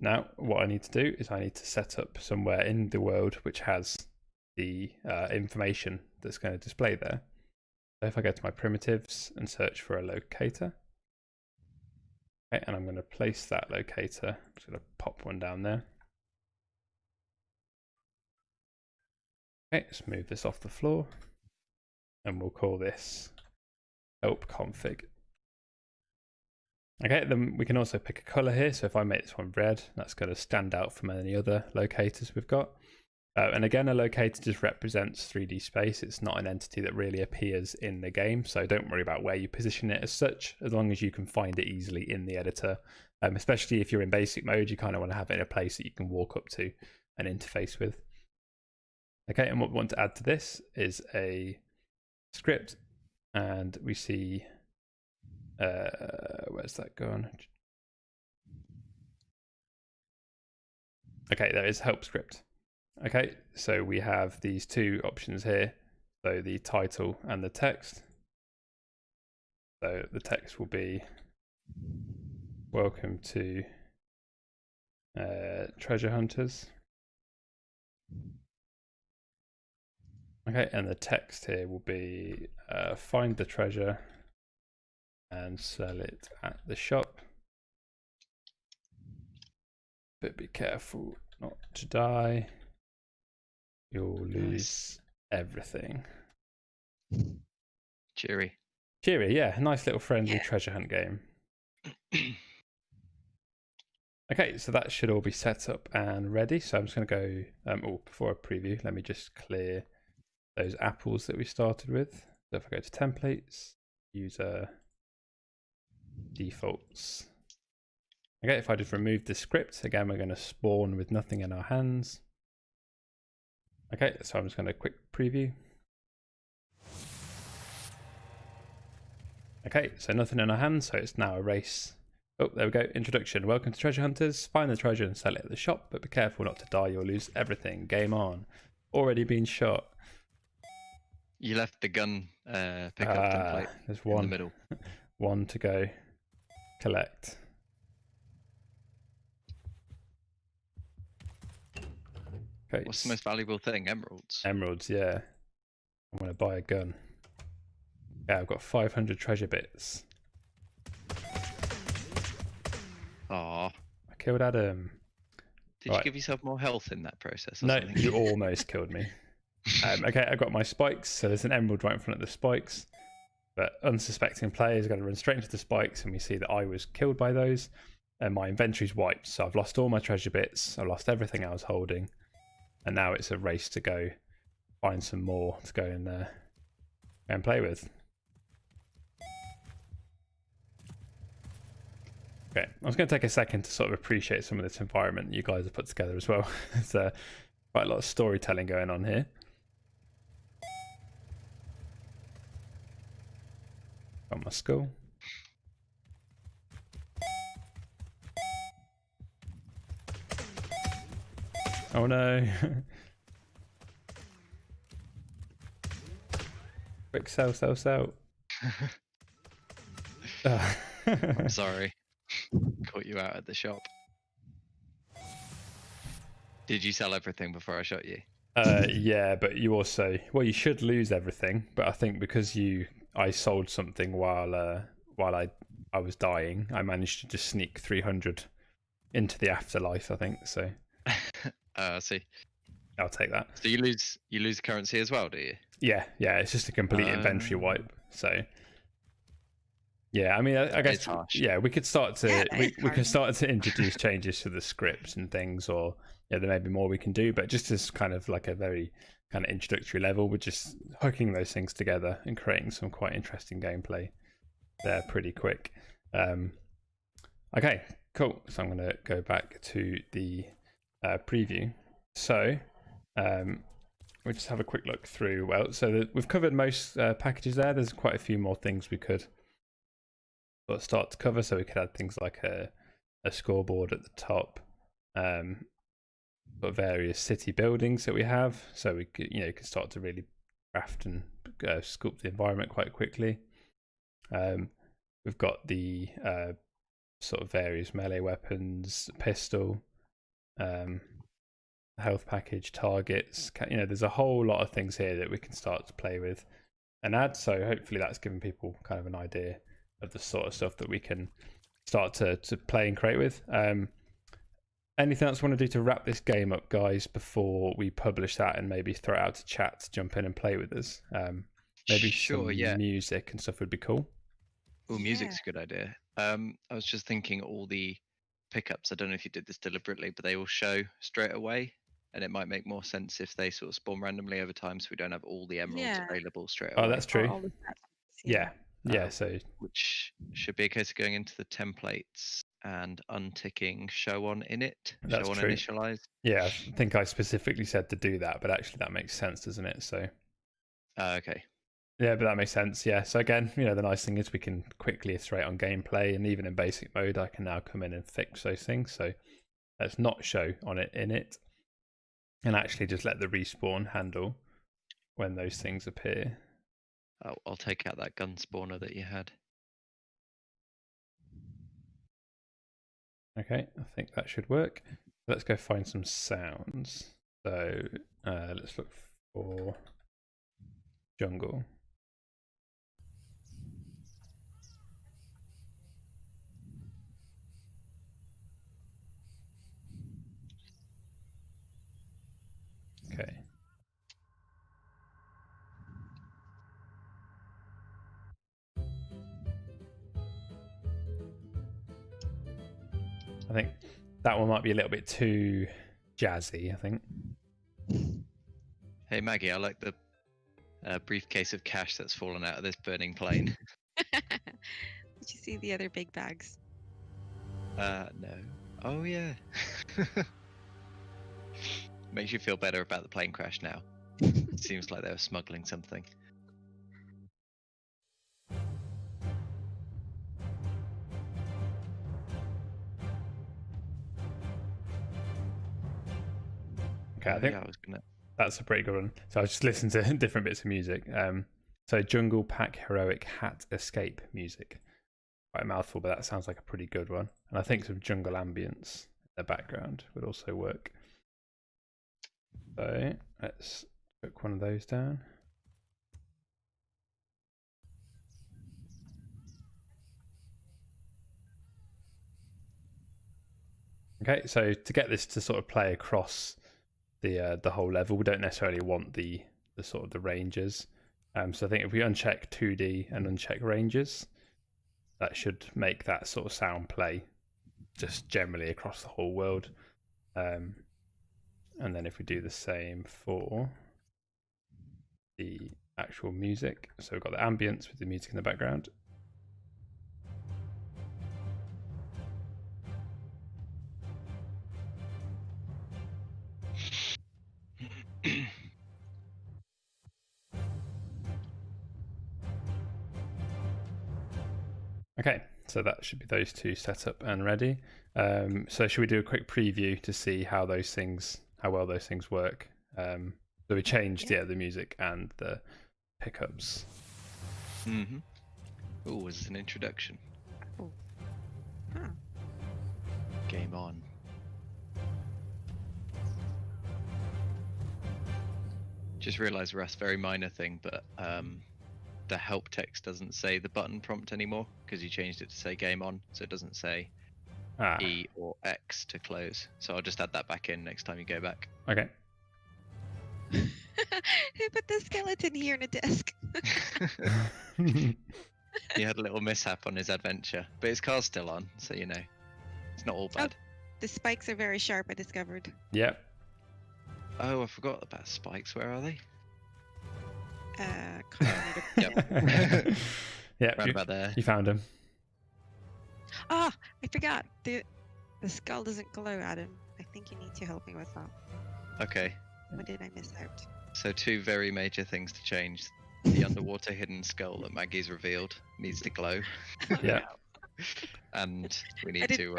Now, what I need to do is I need to set up somewhere in the world which has the information that's going to display there. So if I go to my primitives and search for a locator, okay, and I'm going to place that locator, I'm just going to pop one down there. Okay, let's move this off the floor, and we'll call this help config. Okay, then we can also pick a color here. So if I make this one red, that's going to stand out from any other locators we've got. And again, a locator just represents 3D space. It's not an entity that really appears in the game. So don't worry about where you position it as such, as long as you can find it easily in the editor. Especially if you're in basic mode, you kind of want to have it in a place that you can walk up to and interface with. Okay, and what we want to add to this is a script, and we see, where's that gone? Okay, there is help script. Okay, so we have these two options here, so the title and the text. So the text will be, welcome to treasure hunters. Okay, and the text here will be find the treasure and sell it at the shop. But be careful not to die. You'll lose everything. Cheery. Cheery, yeah. Nice little friendly treasure hunt game. Okay, so that should all be set up and ready. So I'm just going to go, before I preview, let me just clear those apples that we started with. So if I go to templates, user defaults. Okay, if I just remove the script, again, we're going to spawn with nothing in our hands. Okay, so I'm just going to quick preview. Okay, so nothing in our hands, so it's now a race. Oh, there we go. Introduction. Welcome to Treasure Hunters. Find the treasure and sell it at the shop, but be careful not to die. You'll lose everything. Game on. Already been shot. You left the gun pickup template there's one in the middle. One to go. Collect. Okay. What's the most valuable thing? Emeralds. Emeralds, yeah. I'm going to buy a gun. Yeah, I've got 500 treasure bits. Aw. I killed Adam. Did you give yourself more health in that process? Or No, something? you almost killed me. Okay, I got my spikes. So there's an emerald right in front of the spikes. But unsuspecting players are going to run straight into the spikes, and we see that I was killed by those. And my inventory's wiped. So I've lost all my treasure bits. I lost everything I was holding. And now it's a race to go find some more to go in there and play with. Okay, I was going to take a second to sort of appreciate some of this environment you guys have put together as well. There's quite a lot of storytelling going on here. Got my skull. Oh no. Quick, sell. I'm sorry. Caught you out at the shop. Did you sell everything before I shot you? Yeah, but you also, well, you should lose everything, but I think because I sold something while I was dying, I managed to just sneak 300 into the afterlife, I think, so. I see. I'll take that. So you lose currency as well, do you? Yeah, it's just a complete inventory wipe, so. Yeah, I mean, I guess, yeah, we could start to we can start to introduce changes to the script and things, or there may be more we can do, but just as kind of like a very kind of introductory level, we're just hooking those things together and creating some quite interesting gameplay there pretty quick. Okay, cool. So I'm going to go back to the preview. So we'll just have a quick look through. Well, so we've covered most packages there. There's quite a few more things we could start to cover, so we could add things like a scoreboard at the top, various city buildings that we have, so we could could start to really craft and sculpt the environment quite quickly. We've got the sort of various melee weapons, pistol, health package, targets. There's a whole lot of things here that we can start to play with and add, so hopefully that's given people kind of an idea of the sort of stuff that we can start to play and create with. Anything else you want to do to wrap this game up, guys, before we publish that and maybe throw it out to chat to jump in and play with us? Maybe sure, some music and stuff would be cool. Oh, music's a good idea. I was just thinking all the pickups, I don't know if you did this deliberately, but they all show straight away. And it might make more sense if they sort of spawn randomly over time so we don't have all the emeralds Yeah. available straight Oh, away. that's true. All the stats. Yeah. So Which should be a case of going into the templates and unticking show on init, That's show on true. initialize. yeah, I think I specifically said to do that, but actually that makes sense, doesn't it? So Okay. yeah, but that makes sense. Yeah. So again, the nice thing is we can quickly iterate on gameplay, and even in basic mode, I can now come in and fix those things. So let's not show on it in it, and actually just let the respawn handle when those things appear. I'll take out that gun spawner that you had. Okay, I think that should work. Let's go find some sounds. So let's look for jungle. Okay. I think that one might be a little bit too jazzy, I think. Hey Maggie, I like the briefcase of cash that's fallen out of this burning plane. Did you see the other big bags? No. Oh yeah. Makes you feel better about the plane crash now. Seems like they were smuggling something. Okay, I think I was gonna. that's a pretty good one. So I was just listening to different bits of music. So jungle pack heroic hat escape music. Quite a mouthful, but that sounds like a pretty good one. And I think some jungle ambience in the background would also work. So let's put one of those down. Okay, so to get this to sort of play across the whole level, we don't necessarily want the sort of the ranges. So I think if we uncheck 2D and uncheck ranges, that should make that sort of sound play just generally across the whole world. And then if we do the same for the actual music, so we've got the ambience with the music in the background. Okay, so that should be those two set up and ready. So should we do a quick preview to see how well those things work? So we changed the music and the pickups. Mm-hmm. Oh, this is an introduction. Oh. Huh. Game on. Just realised, Russ, very minor thing, but the help text doesn't say the button prompt anymore because you changed it to say game on, so it doesn't say E or X to close. So I'll just add that back in next time you go back. Okay. Who put the skeleton here in a desk? He had a little mishap on his adventure, but his car's still on, so it's not all bad. The spikes are very sharp, I discovered. Yep. Oh, I forgot about spikes. Where are they? Yep. Yeah, right about there. You found him. Ah, I forgot. The skull doesn't glow, Adam. I think you need to help me with that. Okay. What did I miss out? So 2 very major things to change. The underwater hidden skull that Maggie's revealed needs to glow. Yeah. And we need to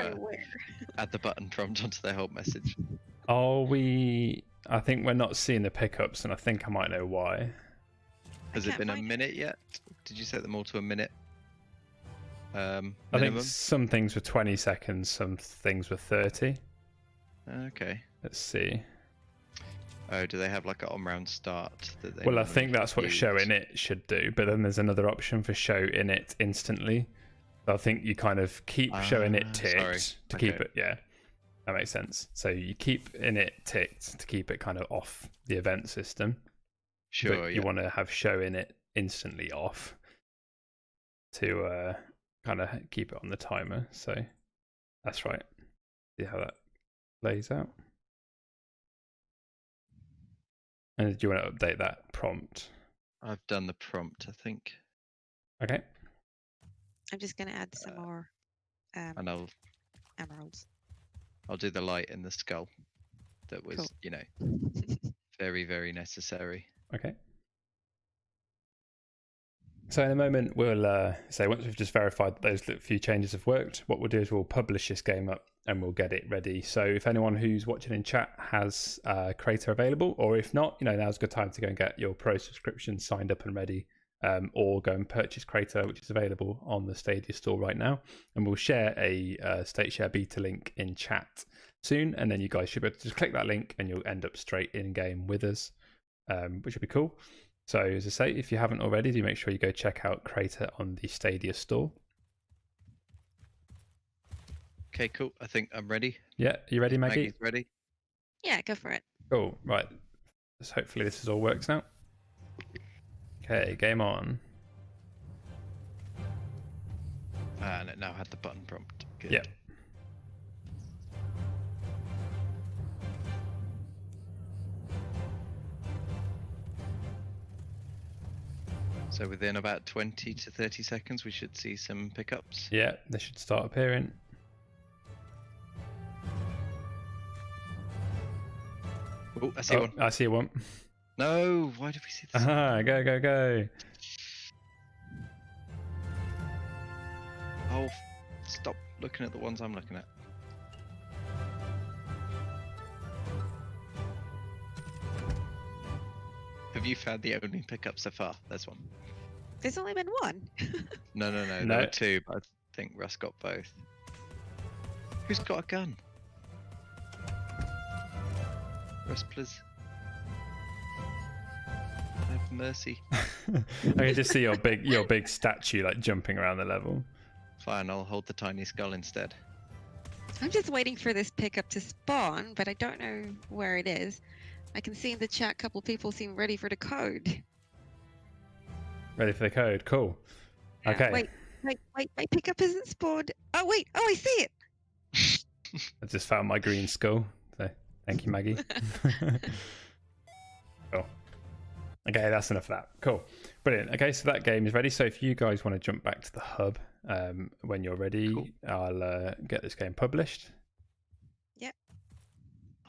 add the button prompt onto the help message. I think we're not seeing the pickups, and I think I might know why. Has it been a minute yet? Did you set them all to a minute? I think some things were 20 seconds, some things were 30. Okay. Let's see. Oh, do they have like an on-round start? Well, I think that's what show in it should do, but then there's another option for show in it instantly. So I think you kind of keep showing it ticked to keep it, yeah. That makes sense. So you keep in it ticked to keep it kind of off the event system. Sure, but you want to have show in it instantly off to kind of keep it on the timer. So that's right. See how that plays out. And do you want to update that prompt? I've done the prompt, I think. Okay. I'm just going to add some more And emeralds. I'll do the light in the skull. That was, Cool. you know, very, very necessary. Okay. So in a moment, we'll say once we've just verified that those few changes have worked, what we'll do is we'll publish this game up and we'll get it ready. So if anyone who's watching in chat has Crayta available, or if not, now's a good time to go and get your Pro subscription signed up and ready, or go and purchase Crayta, which is available on the Stadia store right now. And we'll share a State Share beta link in chat soon, and then you guys should be able to just click that link and you'll end up straight in game with us, which would be cool. So as I say, if you haven't already, do make sure you go check out Crayta on the Stadia store. Okay, cool. I think I'm ready. Yeah, you ready, Maggie? Maggie's ready. Yeah, go for it. Cool. Right. So hopefully this all works now. Okay, game on. And it now had the button prompt. Good. Yeah. So within about 20 to 30 seconds, we should see some pickups. Yeah, they should start appearing. Oh, I see one. I see one. No, why did we see this? Aha, go, go, go. Oh, stop looking at the ones I'm looking at. Have you found the only pickup so far? There's one. There's only been one. No. No. There were two, but I think Russ got both. Who's got a gun? Russ, please. Have mercy. I can just see your big statue like jumping around the level. Fine, I'll hold the tiny skull instead. I'm just waiting for this pickup to spawn, but I don't know where it is. I can see in the chat a couple people seem ready for the code. Ready for the code? Cool. Okay. Wait, my pickup isn't spawned. Oh, wait. Oh, I see it. I just found my green skull. So thank you, Maggie. Cool. Okay, that's enough of that. Cool. Brilliant. Okay, so that game is ready. So if you guys want to jump back to the hub when you're ready, cool. I'll get this game published. Yep.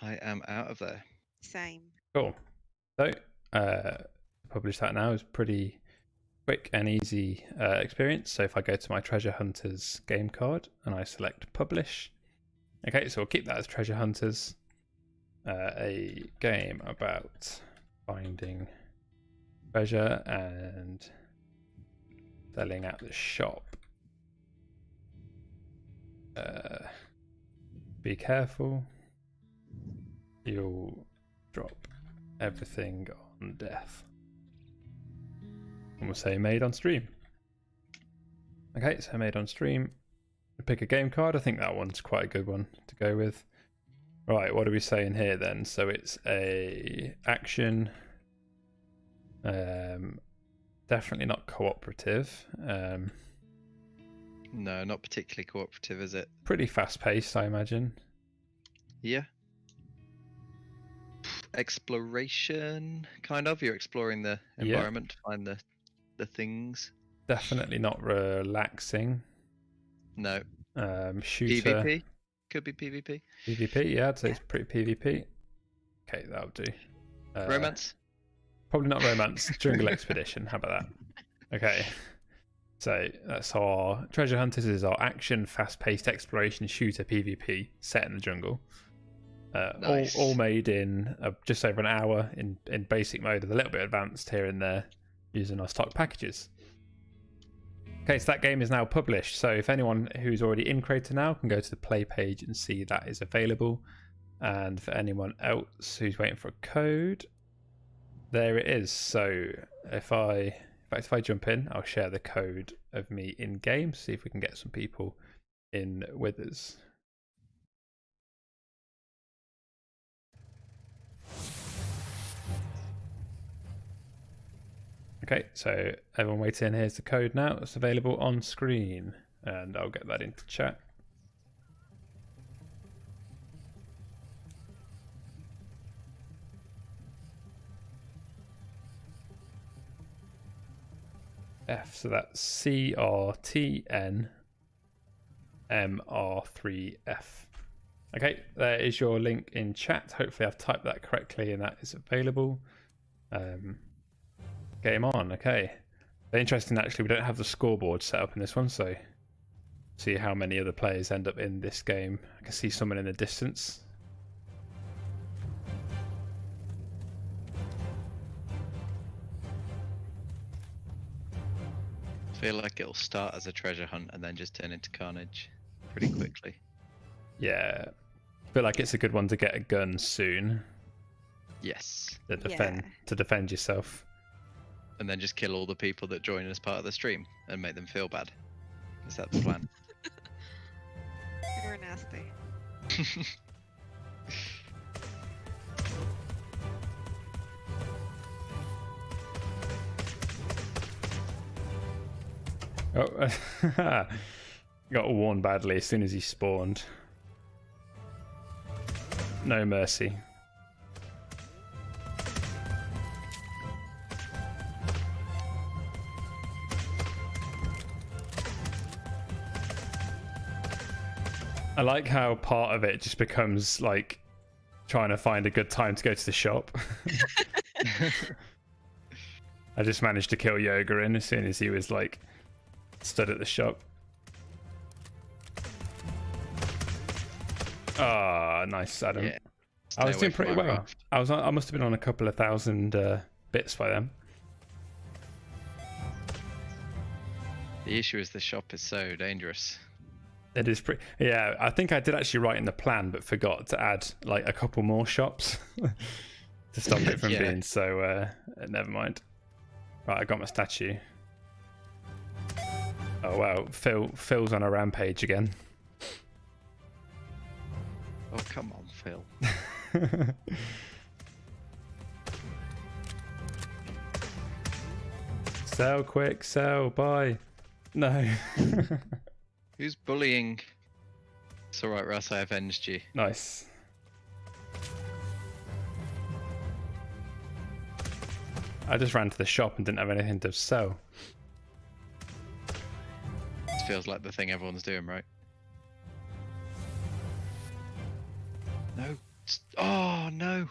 I am out of there. Same. Cool. So publish that now is pretty quick and easy experience. So if I go to my Treasure Hunters game card and I select publish, okay, so we'll keep that as Treasure Hunters, a game about finding treasure and selling at the shop. Be careful, you'll drop everything on death. And we'll say made on stream. Okay, so made on stream. Pick a game card. I think that one's quite a good one to go with. Right, what are we saying here then? So it's a action. Definitely not cooperative. No, not particularly cooperative, is it? Pretty fast paced, I imagine. Yeah. Exploration, kind of. You're exploring the environment to find the things. Definitely not relaxing. No. Shooter. PvP? Could be PvP. PvP, yeah, I'd say it's pretty PvP. Okay, that'll do. Romance? Probably not romance. Jungle Expedition, how about that? Okay. So that's our Treasure Hunters is our action, fast-paced exploration shooter PvP set in the jungle. Nice. all made in just over an hour in basic mode, with a little bit advanced here and there using our stock packages. Okay, so that game is now published. So if anyone who's already in Crayta now can go to the play page and see that is available. And for anyone else who's waiting for a code, there it is. So if I jump in, I'll share the code of me in game, see if we can get some people in with us. Okay, so everyone waiting, here's the code now. It's available on screen. and I'll get that into chat. F, so that's CRTNMR3F. Okay, there is your link in chat. Hopefully I've typed that correctly and that is available. Game on, okay. Interesting, actually, we don't have the scoreboard set up in this one, so see how many other players end up in this game. I can see someone in the distance. I feel like it'll start as a treasure hunt and then just turn into carnage pretty quickly. Yeah, I feel like it's a good one to get a gun soon. Yes. To defend yourself. And then just kill all the people that join as part of the stream and make them feel bad. Is that the plan? You're nasty. Oh, got warned badly as soon as he spawned. No mercy. I like how part of it just becomes like trying to find a good time to go to the shop. I just managed to kill Yogerin as soon as he was like stood at the shop. Ah, nice, Adam. Yeah. I was doing pretty well. I must have been on a couple of thousand bits by then. The issue is the shop is so dangerous. It is pretty. Yeah, I think I did actually write in the plan, but forgot to add like a couple more shops to stop it from being so. Never mind. Right, I got my statue. Oh wow, Phil's on a rampage again. Oh come on, Phil. Sell quick, sell, buy. No. Who's bullying? It's alright, Russ, I avenged you. Nice. I just ran to the shop and didn't have anything to sell. This feels like the thing everyone's doing, right? No. Oh, no.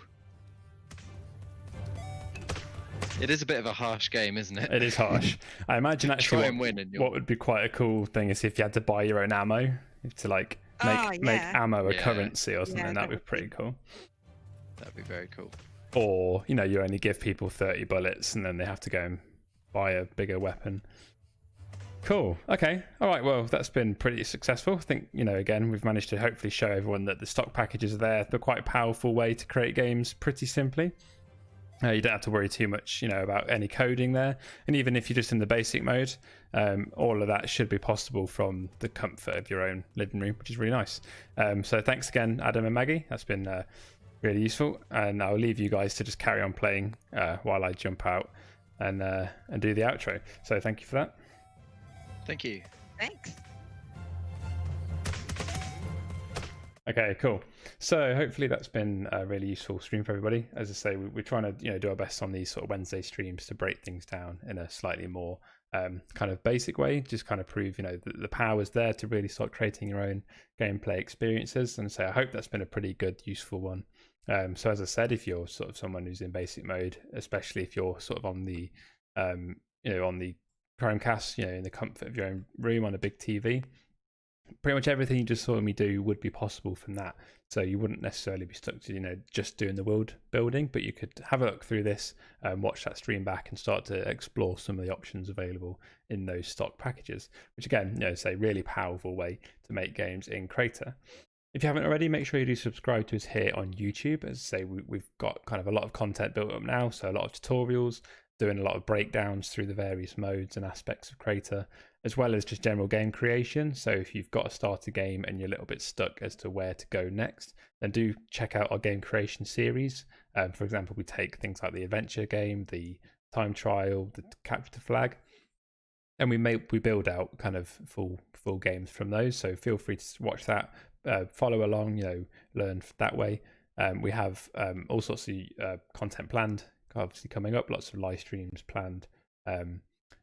It is a bit of a harsh game, isn't it? It is harsh. I imagine actually what would be quite a cool thing is if you had to buy your own ammo to like make ammo a currency or something. That'd be pretty cool. That'd be very cool. Or, you know, you only give people 30 bullets and then they have to go and buy a bigger weapon. Cool. Okay. All right. Well, that's been pretty successful. I think, you know, again, we've managed to hopefully show everyone that the stock packages are there. They're quite a powerful way to create games pretty simply. You don't have to worry too much, you know, about any coding there. And even if you're just in the basic mode, all of that should be possible from the comfort of your own living room, which is really nice. So thanks again, Adam and Maggie. That's been really useful. And I'll leave you guys to just carry on playing while I jump out and do the outro. So thank you for that. Thank you. Thanks. Okay, cool. So hopefully that's been a really useful stream for everybody. As I say, we're trying to, you know, do our best on these sort of Wednesday streams to break things down in a slightly more kind of basic way, just kind of prove, you know, the power's there to really start creating your own gameplay experiences. And so I hope that's been a pretty good, useful one. So as I said, if you're sort of someone who's in basic mode, especially if you're sort of on the, you know, on the Chromecast, you know, in the comfort of your own room on a big TV, pretty much everything you just saw me do would be possible from that. So you wouldn't necessarily be stuck to, you know, just doing the world building, but you could have a look through this, watch that stream back and start to explore some of the options available in those stock packages, which again, you know, it's a really powerful way to make games in Crayta. If you haven't already, make sure you do subscribe to us here on YouTube. As I say, we've got kind of a lot of content built up now, so a lot of tutorials, doing a lot of breakdowns through the various modes and aspects of Crayta, as well as just general game creation. So if you've got to start a game and you're a little bit stuck as to where to go next, then do check out our game creation series. For example, we take things like the adventure game, the time trial, the capture the flag, and we build out kind of full games from those. So feel free to watch that, follow along, learn that way. We have all sorts of content planned, obviously coming up. Lots of live streams planned,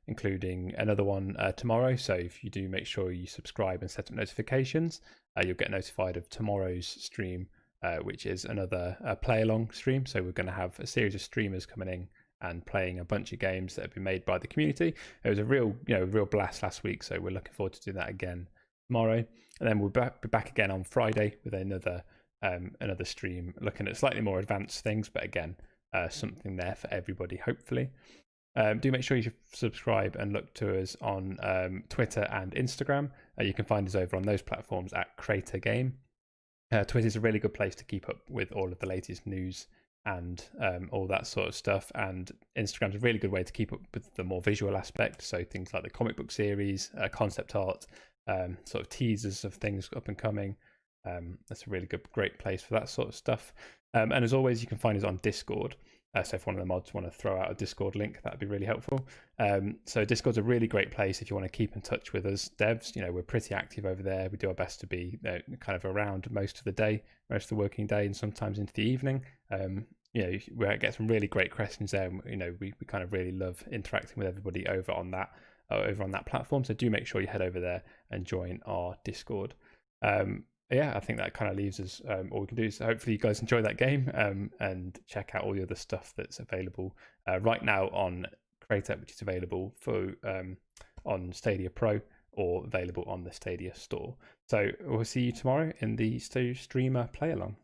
including another one tomorrow. So if you do, make sure you subscribe and set up notifications. You'll get notified of tomorrow's stream, which is another play along stream. So we're going to have a series of streamers coming in and playing a bunch of games that have been made by the community. It was a real blast last week, so we're looking forward to doing that again tomorrow. And then we'll be back again on Friday with another stream looking at slightly more advanced things, but again, something there for everybody, hopefully. Do make sure you subscribe and look to us on Twitter and Instagram. You can find us over on those platforms at Crayta Game. Twitter is a really good place to keep up with all of the latest news and all that sort of stuff, and Instagram's a really good way to keep up with the more visual aspect, so things like the comic book series, concept art, sort of teasers of things up and coming. That's a really great place for that sort of stuff. And as always, you can find us on Discord. So if one of the mods want to throw out a Discord link, that'd be really helpful. So Discord's a really great place if you want to keep in touch with us devs. We're pretty active over there. We do our best to be kind of around most of the day, most of the working day, and sometimes into the evening. We get some really great questions there. We kind of really love interacting with everybody over on that platform. So do make sure you head over there and join our Discord. I think that kind of leaves us all we can do. So hopefully you guys enjoy that game and check out all the other stuff that's available right now on Crayta, which is available for on Stadia Pro or available on the Stadia store. So we'll see you tomorrow in the streamer play along.